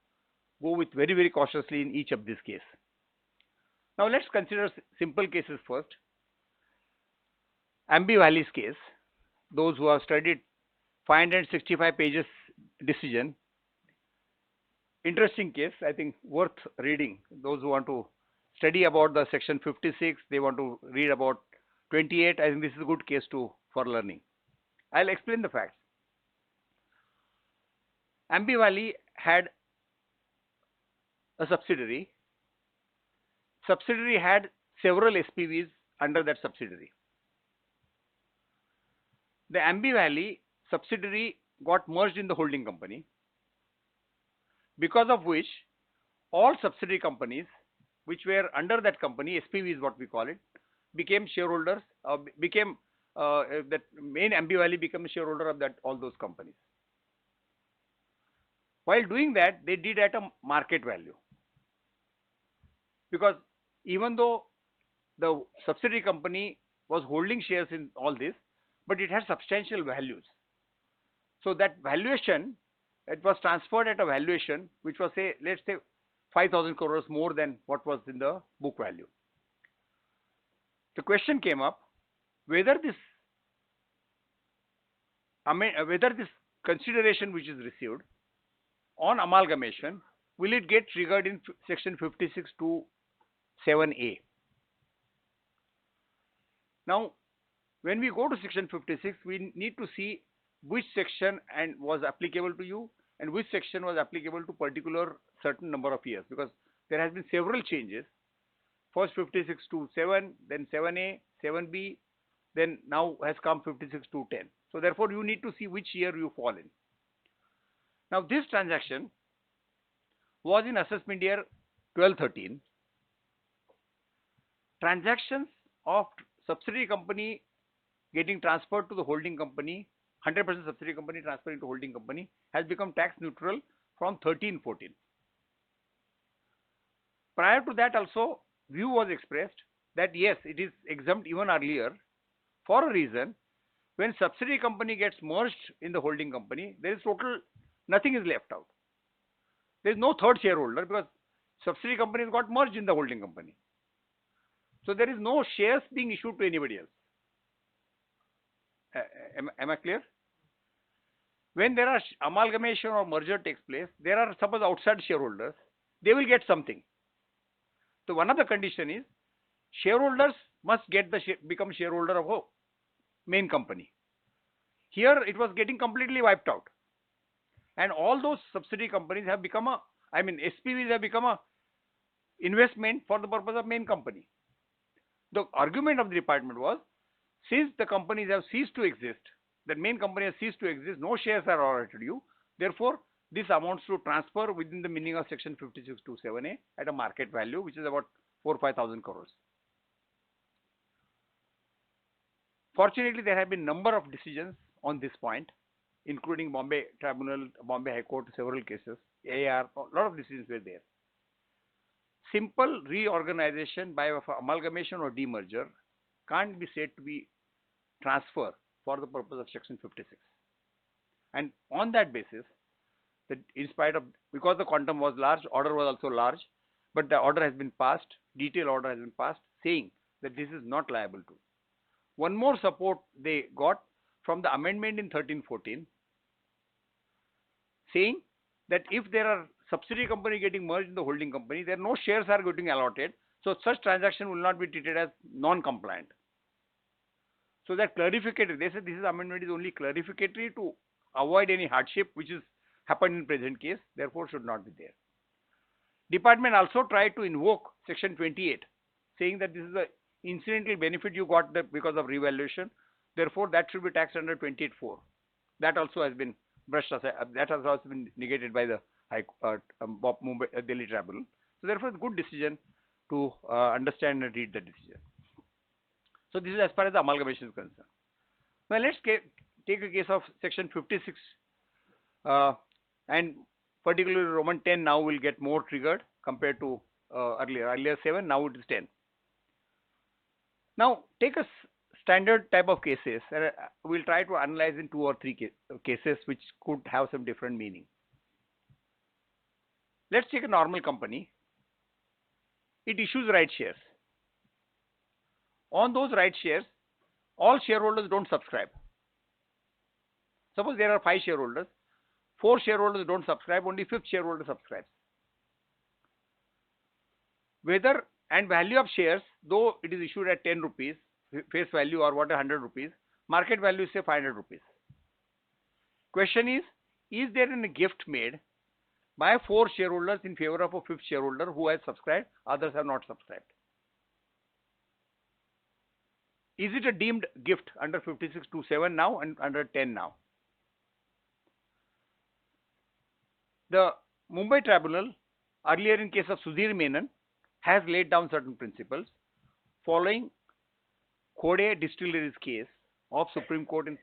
go with very, very cautiously in each of these cases. Now let's consider simple cases first. Ambi Valley's case, those who have studied 565 pages decision, interesting case, I think worth reading. Those who want to study about the section 56, they want to read about 28, I think this is a good case for learning. I'll explain the facts. Ambi Valley had a subsidiary. Subsidiary had several SPVs under that subsidiary. The Ambi Valley subsidiary got merged in the holding company, because of which all subsidiary companies which were under that company, SPV is what we call it, became shareholders, that main Ambi Valley became a shareholder of all those companies. While doing that, they did at a market value, because even though the subsidiary company was holding shares in all this, but it had substantial values. So that valuation, it was transferred at a valuation which was, say, let's say 5,000 crores more than what was in the book value. The question came up whether this consideration which is received on amalgamation, will it get triggered in section 56 to 7A? Now, when we go to section 56, we need to see which section was applicable to you and which section was applicable to particular certain number of years, because there has been several changes. First 56 to 7, then 7A, 7B, then now has come 56 to 10. So therefore, you need to see which year you fall in. Now this transaction was in assessment year 12-13. Transactions of subsidiary company getting transferred to the holding company, 100% subsidiary company transferring to holding company, has become tax neutral from 13-14. Prior to that also, view was expressed that yes, it is exempt even earlier for a reason. When subsidiary company gets merged in the holding company, there is nothing is left out. There is no third shareholder because subsidiary companies got merged in the holding company. So there is no shares being issued to anybody else. Am I clear? When there are amalgamation or merger takes place, there are suppose outside shareholders, they will get something. So one of the condition is shareholders must get become shareholder of a main company. Here it was getting completely wiped out, and all those subsidiary companies have become SPVs have become investment for the purpose of main company. The argument of the department was, since the companies have ceased to exist, the main company has ceased to exist, no shares are allotted to you, therefore this amounts to transfer within the meaning of section 5627A at a market value, which is about 4 or 5,000 crores. Fortunately, there have been number of decisions on this point, including Bombay Tribunal, Bombay High Court, several cases, AR, a lot of decisions were there. Simple reorganization by amalgamation or demerger can't be said to be transfer for the purpose of section 56. And on that basis, that in spite of, because the quantum was large, order was also large, but the order has been passed, detailed order has been passed, saying that this is not liable to. One more support they got from the amendment in 1314, saying that if there are subsidiary company getting merged in the holding company, there no shares are getting allotted, so such transaction will not be treated as non-compliant. So that clarificatory, they said this amendment is only clarificatory to avoid any hardship which is happened in present case, therefore should not be there. Department also tried to invoke section 28, saying that this is a incidental benefit you got because of revaluation, therefore that should be taxed under 28(4). That also has been brushed aside, that has also been negated by the Mumbai Delhi Tribunal. So therefore, good decision to understand and read the decision. So this is as far as the amalgamation is concerned. Now let's take a case of section 56, and particularly Roman 10 now will get more triggered compared to earlier 7, now it is 10. Now take a standard type of cases, and we'll try to analyze in 2 or 3 cases which could have some different meaning. Let's take a normal company. It issues right shares. On those right shares, all shareholders don't subscribe. Suppose there are 5 shareholders, 4 shareholders don't subscribe, only 5th shareholder subscribes. Whether and value of shares, though it is issued at 10 rupees, face value or what, 100 rupees, market value is say 500 rupees. Question is there any gift made by 4 shareholders in favor of a 5th shareholder who has subscribed, others have not subscribed? Is it a deemed gift under 5627 now and under 10 now? The Mumbai Tribunal, earlier in case of Sudhir Menon, has laid down certain principles following Khode Distilleries case of Supreme Court in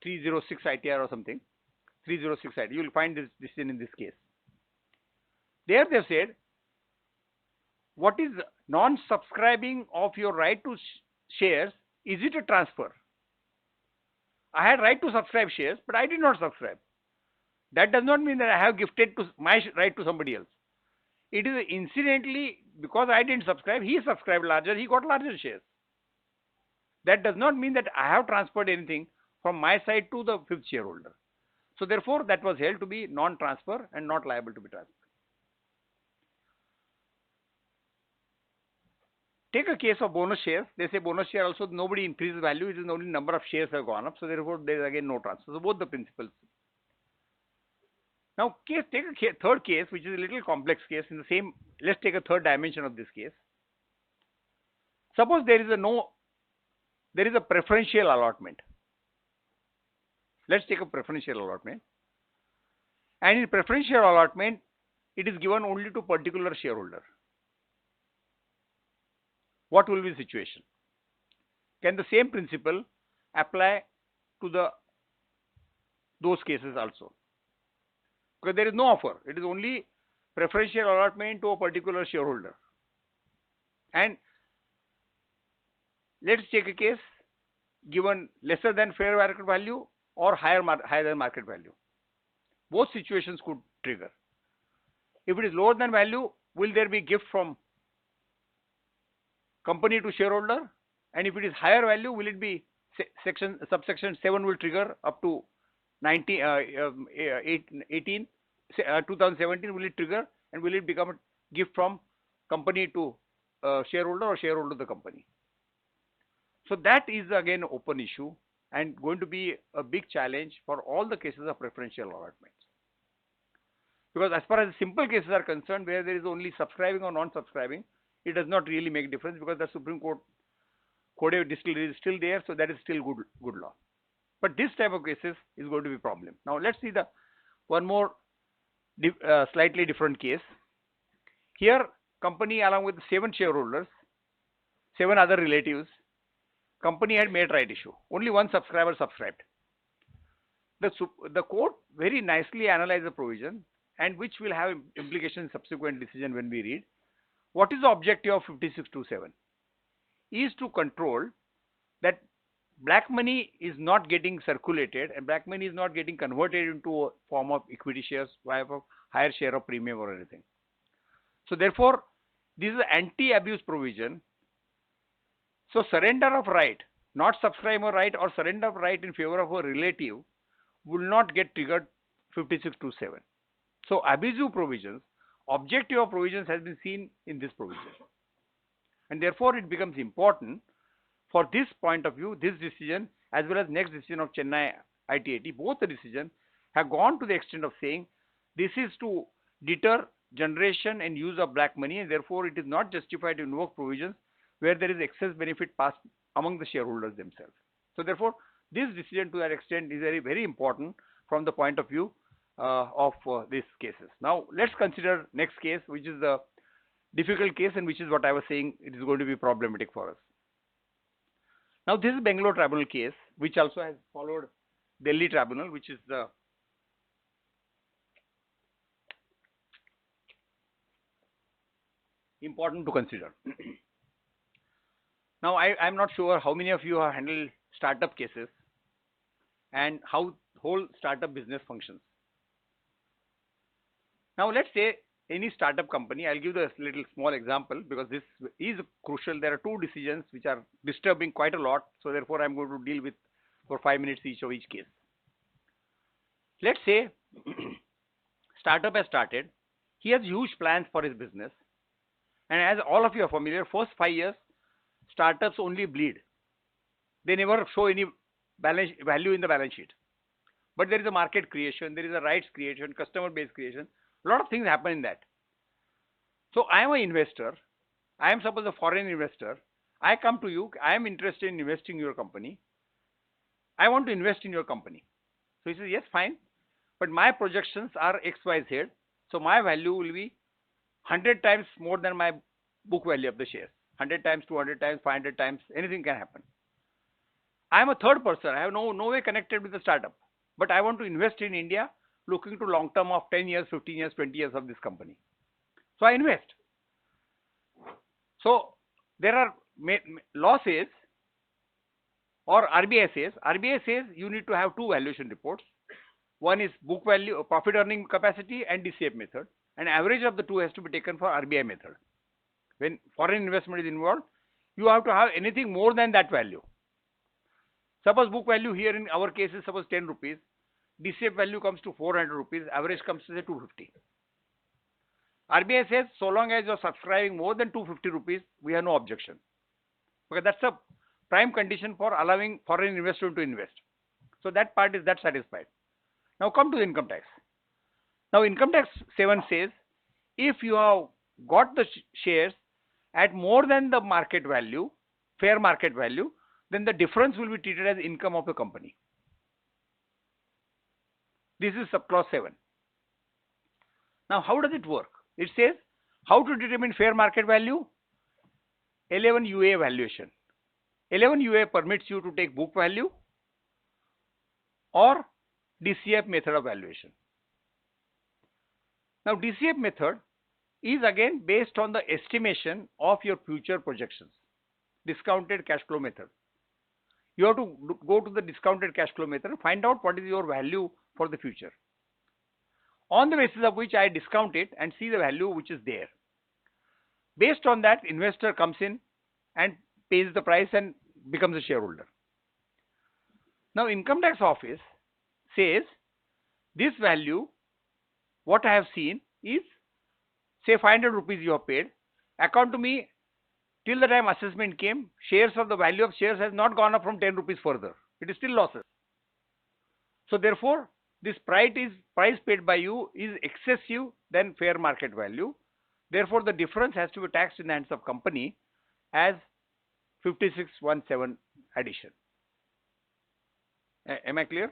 306 ITR or something, 306 ITR. You will find this decision in this case. There they have said, what is non-subscribing of your right to shares, is it a transfer? I had right to subscribe shares, but I did not subscribe. That does not mean that I have gifted to my right to somebody else. It is incidentally, because I didn't subscribe, he subscribed larger, he got larger shares. That does not mean that I have transferred anything from my side to the 5th shareholder. So therefore, that was held to be non-transfer and not liable to be transferred. Take a case of bonus shares. They say bonus share also nobody increases value, it is only number of shares have gone up. So therefore, there is again no transfer. So both the principles. Now take a third case, which is a little complex case in the same. Let's take a third dimension of this case. Suppose there is a preferential allotment. Let's take a preferential allotment. And in preferential allotment, it is given only to particular shareholder. What will be the situation? Can the same principle apply to those cases also? Because there is no offer. It is only preferential allotment to a particular shareholder. And let's take a case given lesser than fair market value or higher than market value. Both situations could trigger. If it is lower than value, will there be gift from company to shareholder? And if it is higher value, will it be subsection 7 will trigger up to 2017 will it trigger, and will it become a gift from company to shareholder or shareholder to the company? So that is again an open issue and going to be a big challenge for all the cases of preferential allotments. Because as far as simple cases are concerned, where there is only subscribing or non-subscribing, it does not really make difference because the Supreme Court Code distillery is still there, so that is still good law. But this type of cases is going to be a problem. Now let's see the one more slightly different case. Here, company along with 7 shareholders, 7 other relatives, company had made right issue. Only one subscriber subscribed. The court very nicely analyzed the provision, and which will have implications in subsequent decision when we read. What is the objective of 5627? Is to control that black money is not getting circulated and black money is not getting converted into a form of equity shares via a higher share of premium or anything. So therefore, this is an anti-abuse provision. So surrender of right, not subscriber right or surrender of right in favor of a relative will not get triggered 5627. So abusive provisions, objective of provisions has been seen in this provision. And therefore it becomes important for this point of view, this decision as well as next decision of Chennai ITAT, both the decisions have gone to the extent of saying this is to deter generation and use of black money, and therefore it is not justified to invoke provisions where there is excess benefit passed among the shareholders themselves. So therefore this decision to that extent is very, very important from the point of view of these cases. Now let's consider next case, which is the difficult case, and which is what I was saying it is going to be problematic for us. Now this is Bangalore Tribunal case, which also has followed Delhi Tribunal, which is the important to consider. Now I'm not sure how many of you have handled startup cases and how whole startup business functions. Now let's say any startup company, I'll give the little small example because this is crucial. There are 2 decisions which are disturbing quite a lot, so therefore I'm going to deal with for 5 minutes each of each case. Let's say startup has started, he has huge plans for his business, and as all of you are familiar, first 5 years startups only bleed. They never show any value in the balance sheet. But there is a market creation, there is a rights creation, customer base creation. A lot of things happen in that. So I am an investor. I am suppose a foreign investor. I come to you. I am interested in investing in your company. I want to invest in your company. So he says, yes, fine. But my projections are X, Y, Z. So my value will be 100 times more than my book value of the shares. 100 times, 200 times, 500 times, anything can happen. I am a third person. I have no way connected with the startup. But I want to invest in India, looking to long term of 10 years, 15 years, 20 years of this company. So I invest. So there are law says, or RBI says you need to have 2 valuation reports. One is book value, profit earning capacity, and DCF method. And average of the 2 has to be taken for RBI method. When foreign investment is involved, you have to have anything more than that value. Suppose book value here in our case is suppose 10 rupees. DCF value comes to 400 rupees. Average comes to say 250. RBI says so long as you are subscribing more than 250 rupees, we have no objection. Because that's a prime condition for allowing foreign investor to invest. So that part is that satisfied. Now come to the income tax. Now income tax 7 says if you have got the shares at more than the market value, fair market value, then the difference will be treated as income of the company. This is subclause 7. Now how does it work? It says how to determine fair market value? 11 UA valuation. 11 UA permits you to take book value or DCF method of valuation. Now DCF method is again based on the estimation of your future projections. Discounted cash flow method. You have to go to the discounted cash flow method and find out what is your value for the future. On the basis of which I discount it and see the value which is there. Based on that, investor comes in and pays the price and becomes a shareholder. Now income tax office says this value, what I have seen is say 500 rupees you have paid. Account to me, till the time assessment came, shares of the value of shares has not gone up from 10 rupees further. It is still losses. So therefore, this price paid by you is excessive than fair market value. Therefore, the difference has to be taxed in the hands of company as 5617 addition. Am I clear?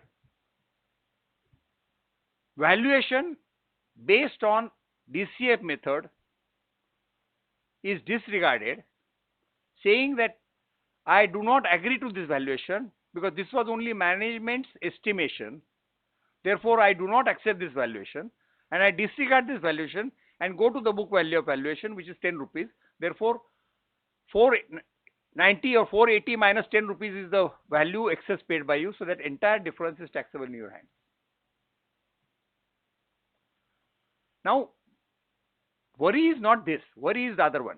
Valuation based on DCF method is disregarded, saying that I do not agree to this valuation because this was only management's estimation. Therefore, I do not accept this valuation and I disregard this valuation and go to the book value of valuation, which is 10 rupees. Therefore, 490 or 480 minus 10 rupees is the value excess paid by you. So that entire difference is taxable in your hands. Now, worry is not this. Worry is the other one.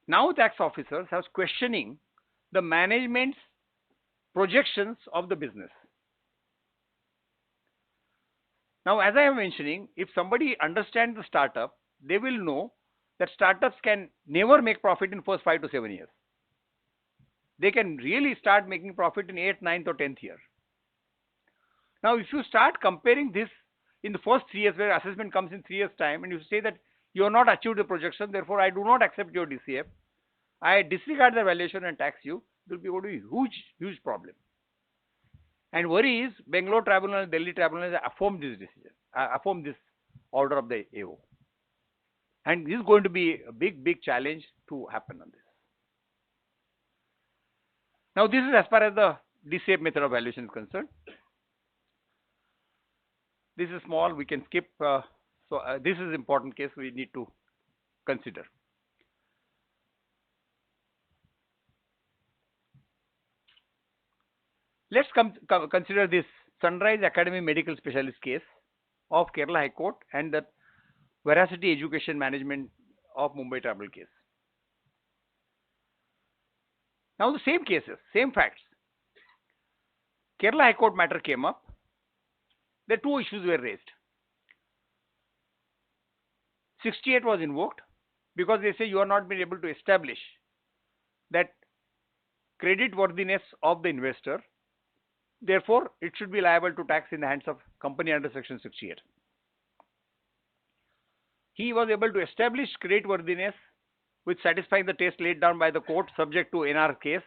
Now tax officers are questioning the management's projections of the business. Now, as I am mentioning, if somebody understands the startup, they will know that startups can never make profit in first 5 to 7 years. They can really start making profit in 8th, 9th or 10th year. Now, if you start comparing this in the first 3 years, where assessment comes in 3 years time, and you say that you have not achieved the projection, therefore I do not accept your DCF, I disregard the valuation and tax you, it will be going to be a huge problem. And worry is Bangalore Tribunal and Delhi Tribunal has affirmed this decision, affirmed this order of the AO. And this is going to be a big challenge to happen on this. Now, this is as far as the DCF method of valuation is concerned. This is small, we can skip. This is important case we need to consider. Let's consider this Sunrise Academy Medical Specialist case of Kerala High Court and the Veracity Education Management of Mumbai Tribunal case. Now the same cases, same facts. Kerala High Court matter came up. The two issues were raised. 68 was invoked because they say you are not been able to establish that credit worthiness of the investor. Therefore, it should be liable to tax in the hands of company under section 68. He was able to establish credit worthiness which satisfying the test laid down by the court subject to NR case.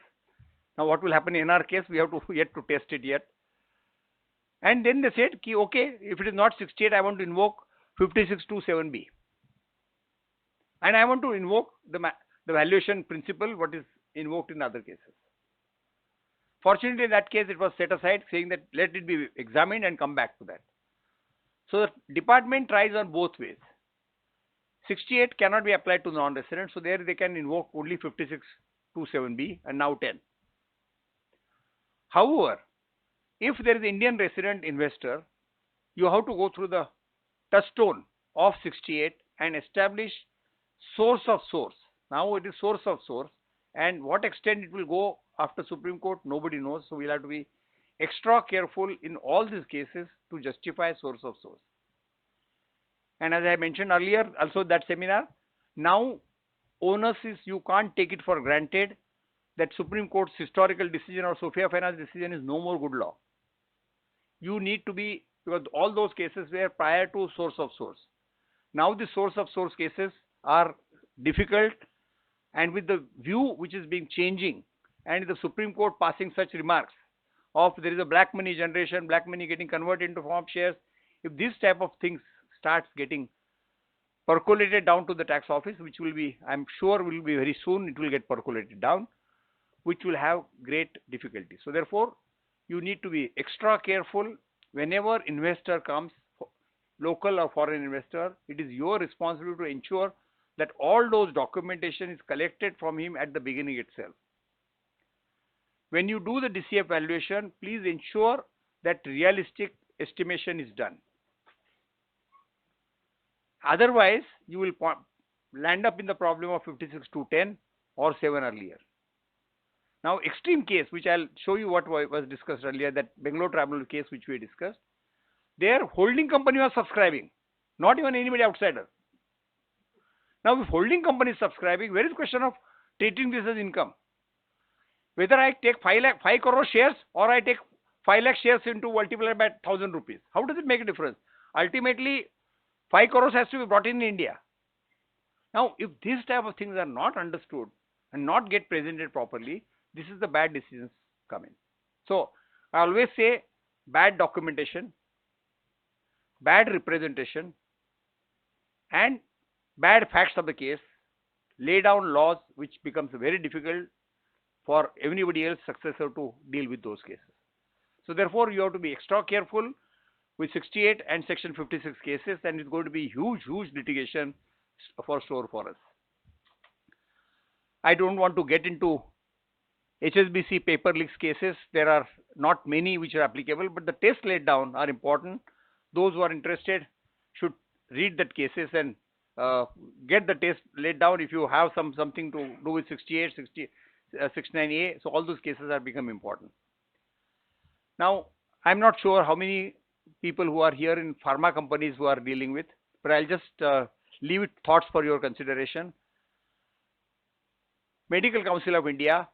Now what will happen in NR case, we have to yet to test it yet. And then they said, okay, if it is not 68, I want to invoke 5627B. And I want to invoke the valuation principle, what is invoked in other cases. Fortunately, in that case, it was set aside, saying that let it be examined and come back to that. So the department tries on both ways. 68 cannot be applied to non-resident, so there they can invoke only 5627B and now 10. However, if there is an Indian resident investor, you have to go through the touchstone of 68 and establish source of source. Now it is source of source, and what extent it will go after Supreme Court, nobody knows. So we'll have to be extra careful in all these cases to justify source of source. And as I mentioned earlier, also that seminar, now onus is you can't take it for granted that Supreme Court's historical decision or Sophia Finance decision is no more good law. You need to be, because all those cases were prior to source of source. Now the source of source cases are difficult, and with the view which is being changing and the Supreme Court passing such remarks of there is a black money generation, black money getting converted into form shares, if this type of things starts getting percolated down to the tax office, which will be, I'm sure will be very soon, it will get percolated down, which will have great difficulty. So therefore, you need to be extra careful whenever investor comes, local or foreign investor. It is your responsibility to ensure that all those documentation is collected from him at the beginning itself. When you do the DCF valuation, please ensure that realistic estimation is done. Otherwise, you will land up in the problem of 56-10 or 7 earlier. Now, extreme case, which I'll show you what was discussed earlier, that Bangalore Tribunal case which we discussed, their holding company was subscribing, not even anybody outsider. Now, if holding company is subscribing, where is the question of treating this as income? Whether I take 5 crore shares or I take 5 lakh shares into multiplied by 1000 rupees. How does it make a difference? Ultimately, 5 crores has to be brought in India. Now, if these type of things are not understood and not get presented properly, this is the bad decisions come in. So, I always say bad documentation, bad representation, and bad facts of the case lay down laws which becomes very difficult for anybody else successor to deal with those cases. So therefore, you have to be extra careful with 68 and section 56 cases, and it's going to be huge litigation for sure for us. I don't want to get into HSBC paper leaks cases. There are not many which are applicable, but the tests laid down are important. Those who are interested should read that cases and get the test laid down if you have something to do with 68, 69A. So all those cases are become important. Now, I'm not sure how many people who are here in pharma companies who are dealing with, but I'll just leave it thoughts for your consideration. Medical Council of India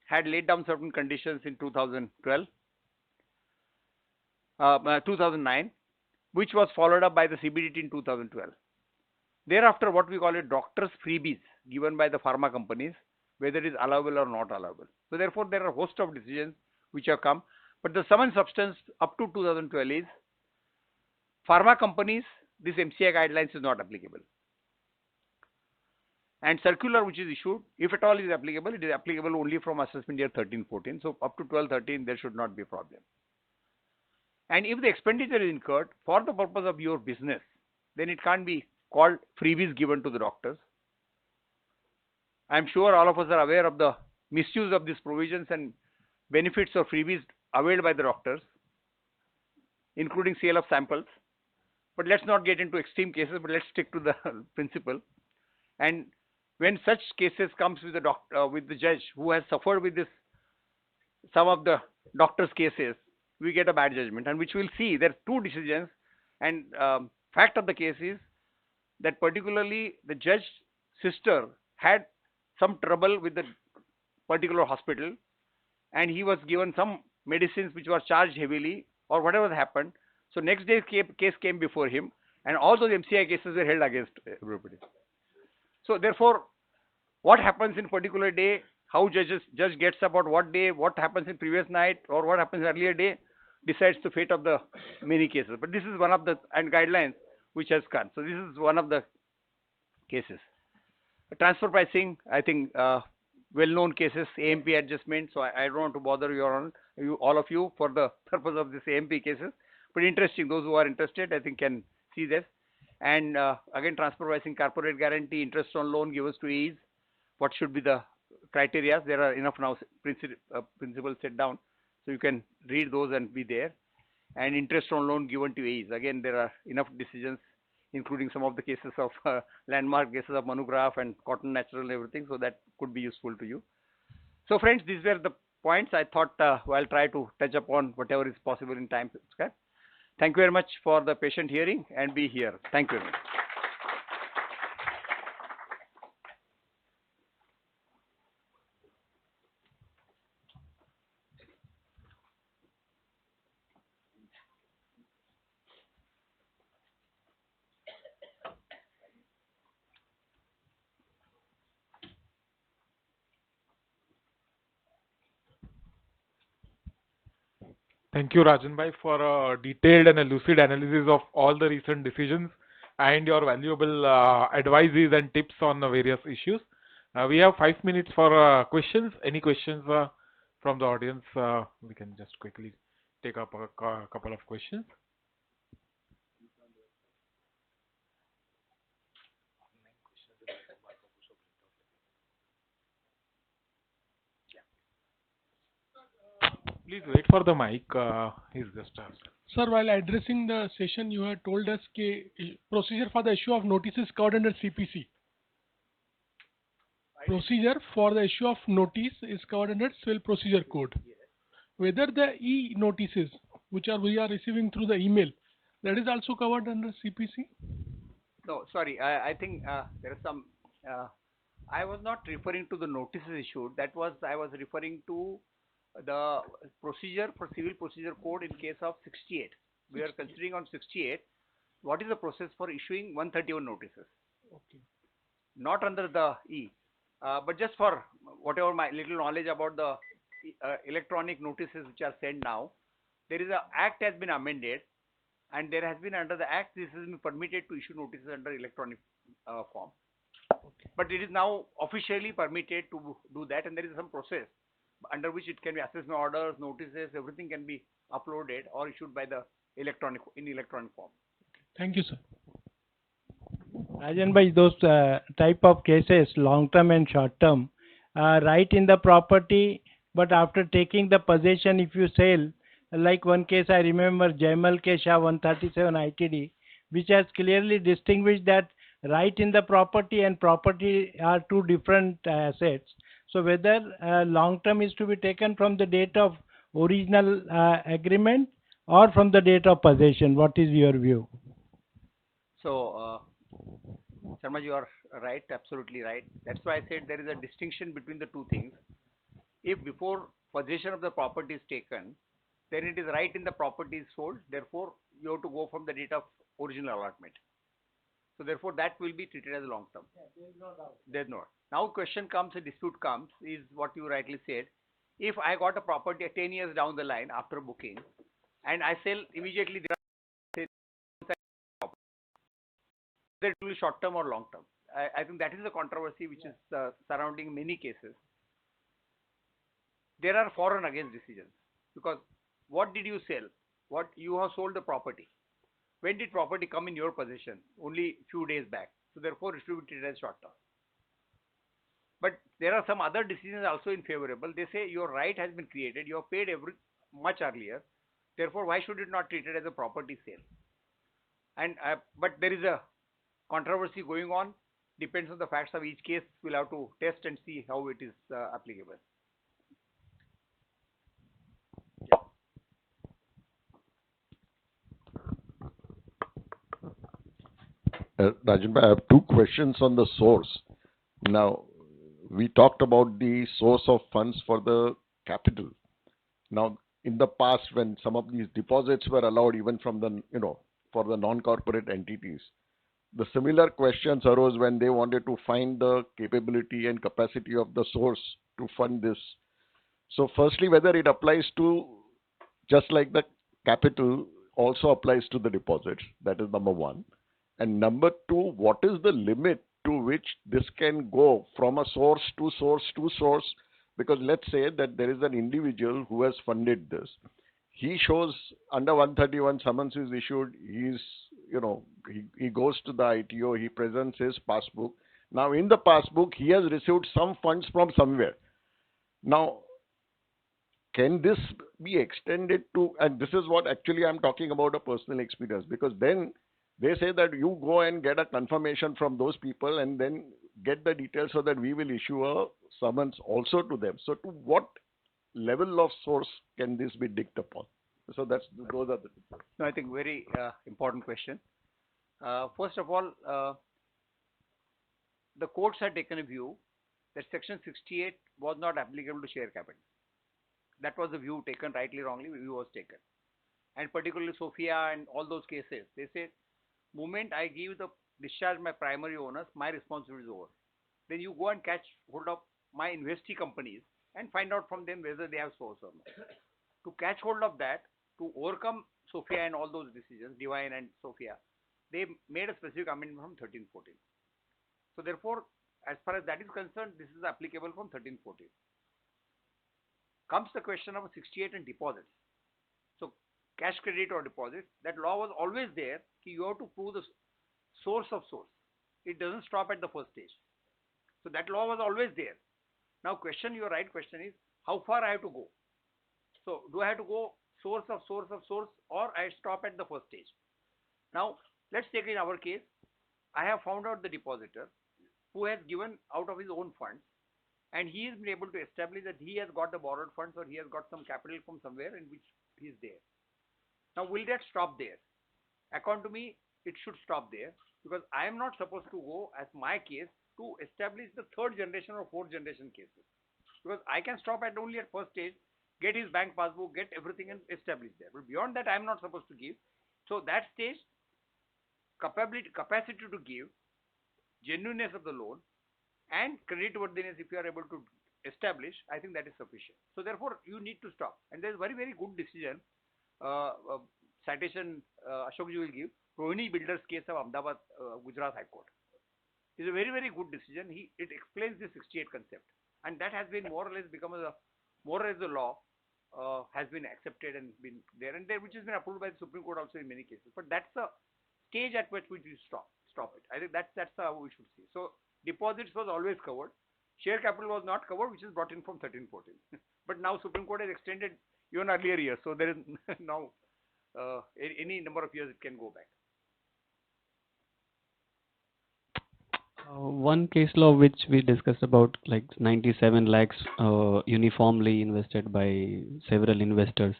had laid down certain conditions in 2009, which was followed up by the CBDT in 2012. Thereafter, what we call it doctors' freebies given by the pharma companies, whether it is allowable or not allowable. So therefore, there are a host of decisions which have come, but the sum and substance up to 2012 is pharma companies, this MCI guidelines is not applicable. And circular which is issued, if at all is applicable, it is applicable only from assessment year 13-14. So up to 12-13, there should not be a problem. And if the expenditure is incurred for the purpose of your business, then it can't be called freebies given to the doctors. I'm sure all of us are aware of the misuse of these provisions and benefits of freebies availed by the doctors, including sale of samples. But let's not get into extreme cases, but let's stick to the principle. And when such cases comes with the judge who has suffered with this, some of the doctors' cases, we get a bad judgment, and which we'll see. There are two decisions, and fact of the case is that particularly the judge's sister had some trouble with the particular hospital, and he was given some medicines which were charged heavily or whatever happened. So next day case came before him, and all those MCI cases were held against everybody. So therefore, what happens in particular day, how judge gets about what day, what happens in previous night, or what happens earlier day, decides the fate of the many cases. But this is one of the guidelines which has come. So this is one of the cases. Transfer pricing, I think well-known cases, AMP adjustment. So I don't want to bother all of you for the purpose of this AMP cases. But interesting, those who are interested, I think can see this. And again, transfer pricing, corporate guarantee, interest on loan given to ease. What should be the criteria? There are enough now principles set down, so you can read those and be there. And interest on loan given to ease. Again, there are enough decisions, including some of the cases of landmark cases of Manugraph and Cotton Natural and everything. So that could be useful to you. So friends, these were the points I thought I'll try to touch upon whatever is possible in time. Okay? Thank you very much for the patient hearing and be here. Thank you very much. Thank you, Rajan bhai, for a detailed and a lucid analysis of all the recent decisions and your valuable advices and tips on the various issues. We have 5 minutes for questions. Any questions from the audience? We can just quickly take up a couple of questions. Please wait for the mic. He's just Sir, while addressing the session, you had told us that procedure for the issue of notices covered under CPC. Procedure for the issue of notice is covered under Civil Procedure Code. Whether the e-notices, which we are receiving through the email, that is also covered under CPC? No, sorry. I think there is some. I was not referring to the notices issued. I was referring to the procedure for civil procedure code in case of 68. We are considering on 68. What is the process for issuing 131 notices? Okay. Not under the E, but just for whatever my little knowledge about the electronic notices which are sent now, there is a act has been amended, and there has been under the act this has been permitted to issue notices under electronic form. Okay. But it is now officially permitted to do that, and there is some process under which it can be assessment orders, notices, everything can be uploaded or issued by the electronic form. Thank you, sir. Rajan bhai, those type of cases, long term and short term, right in the property, but after taking the possession, if you sell, like one case I remember, Jaimal Kesha 137 ITD, which has clearly distinguished that right in the property and property are two different assets. So whether long term is to be taken from the date of original agreement or from the date of possession, what is your view? So, Sharma, you are right, absolutely right. That's why I said there is a distinction between the two things. If before possession of the property is taken, then it is right in the property is sold. Therefore, you have to go from the date of original allotment. So therefore, that will be treated as a long term. Yeah, there is no doubt. There's no. Now question comes, a dispute comes, is what you rightly said. If I got a property 10 years down the line after booking, and I sell immediately, whether it will be short term or long term. I think that is the controversy which is surrounding many cases. There are for and against decisions, because what did you sell? What you have sold the property. When did property come in your possession? Only few days back. So therefore it should be treated as short term. But there are some other decisions also in favorable. They say your right has been created. You have paid much earlier. Therefore, why should it not treated as a property sale? And but there is a controversy going on. Depends on the facts of each case. We'll have to test and see how it is applicable. Rajan, I have two questions on the source. Now, we talked about the source of funds for the capital. Now, in the past, when some of these deposits were allowed, even from the, for the non-corporate entities, the similar questions arose when they wanted to find the capability and capacity of the source to fund this. So, firstly, whether it applies to, just like the capital, also applies to the deposits. That is number one. And number two, what is the limit to which this can go from a source to source to source? Because let's say that there is an individual who has funded this. He shows under 131 summons is issued. He goes to the ITO. He presents his passbook. Now in the passbook, he has received some funds from somewhere. Now, can this be extended to? And this is what actually I'm talking about, a personal experience, because then they say that you go and get a confirmation from those people and then get the details so that we will issue a summons also to them. So to what level of source can this be digged upon? So those are the two. No, I think very important question. First of all, the courts had taken a view that Section 68 was not applicable to share capital. That was the view taken, rightly, wrongly, the view was taken. And particularly Sophia and all those cases, they said, moment I give the discharge my primary owners, my responsibility is over. Then you go and catch hold of my investee companies and find out from them whether they have source or not. To catch hold of that, to overcome Sophia and all those decisions, Divine and Sophia, they made a specific amendment from 1314. So therefore, as far as that is concerned, this is applicable from 1314. Comes the question of 68 and deposits. So cash credit or deposit, that law was always there. You have to prove the source of source. It doesn't stop at the first stage. So that law was always there. Now your right question is, how far I have to go? So do I have to go source of source of source, or I stop at the first stage? Now let's take in our case, I have found out the depositor who has given out of his own funds, and he has been able to establish that he has got the borrowed funds or he has got some capital from somewhere in which he is there. Now will that stop there? According to me, it should stop there, because I am not supposed to go, as my case, to establish the third generation or fourth generation cases. Because I can stop at only at first stage. get his bank passbook, get everything and establish there. But beyond that, I am not supposed to give. So that stage, capacity to give, genuineness of the loan, and creditworthiness, if you are able to establish, I think that is sufficient. So therefore, you need to stop. And there is very, very good decision, citation Ashokji will give, Rohini Builders case of Ahmedabad, Gujarat High Court. It's a very, very good decision. It explains the 68 concept. And that has been more or less become more or less the law, has been accepted and been there and there, which has been approved by the Supreme Court also in many cases. But that's the stage at which we stop it. I think that's how we should see. So deposits was always covered. Share capital was not covered, which is brought in from 13-14. But now Supreme Court has extended even earlier years. So there is now any number of years it can go back. One case law which we discussed about, like 97 lakhs uniformly invested by several investors.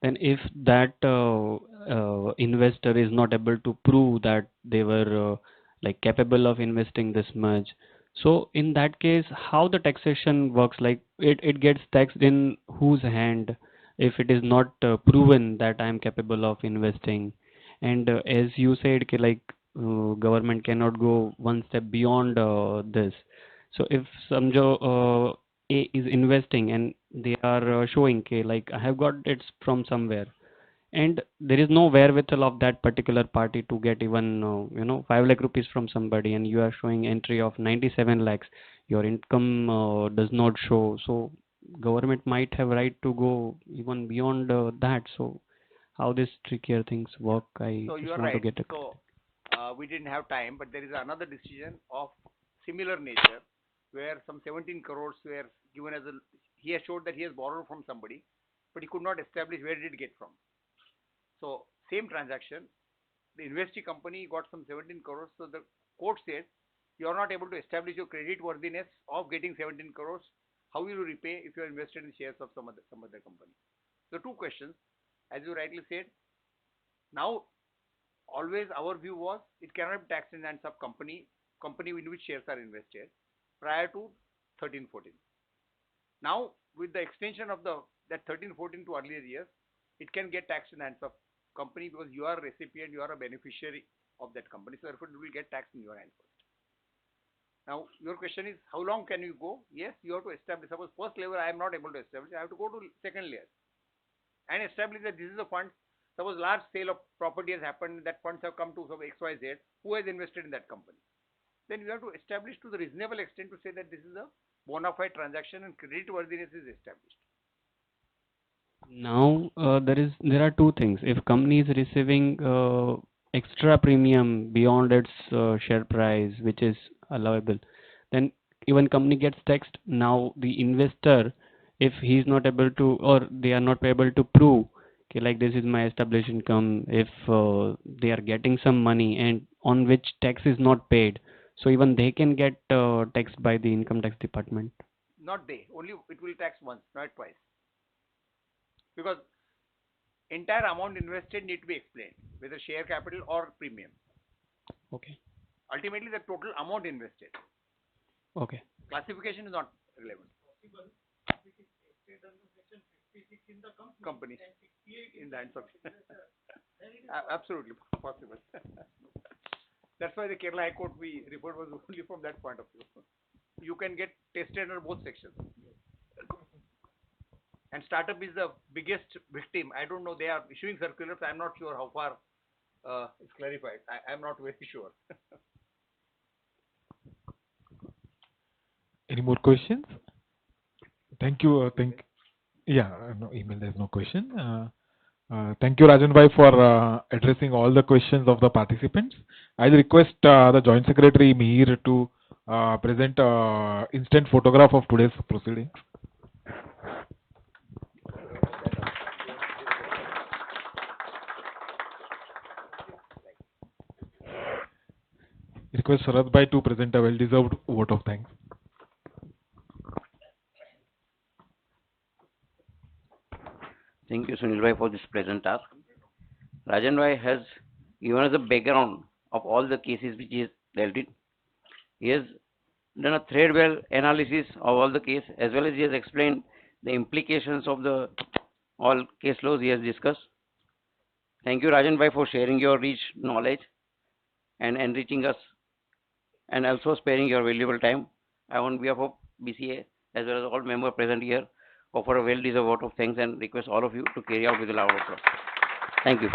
Then if that investor is not able to prove that they were like capable of investing this much, so in that case, how the taxation works? Like it gets taxed in whose hand if it is not proven that I am capable of investing? And as you said, ki like government cannot go one step beyond this. So if samjo A is investing and they are showing ke like I have got it from somewhere, and there is no wherewithal of that particular party to get even 5 lakh rupees from somebody, and you are showing entry of 97 lakhs, your income does not show, so government might have right to go even beyond that. So how these trickier things work, I So you just are want to right. get it. So we didn't have time, but there is another decision of similar nature where some 17 crores were given as he has showed that he has borrowed from somebody, but he could not establish where did it get from. So same transaction, the investee company got some 17 crores. So the court said you are not able to establish your credit worthiness of getting 17 crores. How will you repay if you are invested in shares of some other company? So two questions, as you rightly said. Now, always our view was it cannot be taxed in hands of company in which shares are invested prior to 13-14. Now, with the extension of that 13-14 to earlier years, it can get taxed in hands of company because you are a recipient, you are a beneficiary of that company. So therefore, it will get taxed in your hand first. Now, your question is how long can you go? Yes, you have to establish. Suppose first level I am not able to establish, I have to go to second layer and establish that this is a fund. Suppose large sale of property has happened, that funds have come to some XYZ, who has invested in that company. Then you have to establish to the reasonable extent to say that this is a bona fide transaction and credit worthiness is established. Now there are two things. If company is receiving extra premium beyond its share price, which is allowable, then even company gets taxed. Now the investor, if he is not able to, or they are not able to prove, okay, like this is my established income, if they are getting some money and on which tax is not paid, so even they can get taxed by the income tax department. Not they, only it will tax once, not twice. Because entire amount invested need to be explained, whether share capital or premium. Okay. Ultimately, the total amount invested. Okay. Classification is not relevant. Company in the hands of absolutely possible. That's why the Kerala High Court we referred was only from that point of view. You can get tested under both sections. And startup is the biggest victim. I don't know, they are issuing circulars. I'm not sure how far it's clarified. I'm not very sure. Any more questions? Thank you. No email. There's no question. Thank you, Rajan bhai, for addressing all the questions of the participants. I request the Joint Secretary Mihir to present instant photograph of today's proceedings. Request Sharad bhai to present a well-deserved vote of thanks. Thank you, Sunil bhai, for this present task. Rajan bhai has given us a background of all the cases which he has dealt in. He has done a threadbare analysis of all the case, as well as he has explained the implications of the all case laws he has discussed. Thank you, Rajan bhai, for sharing your rich knowledge and enriching us, and also sparing your valuable time. I, on behalf of BCA, as well as all members present here, offer a well-deserved vote of thanks and request all of you to carry out with a loud applause. Thank you.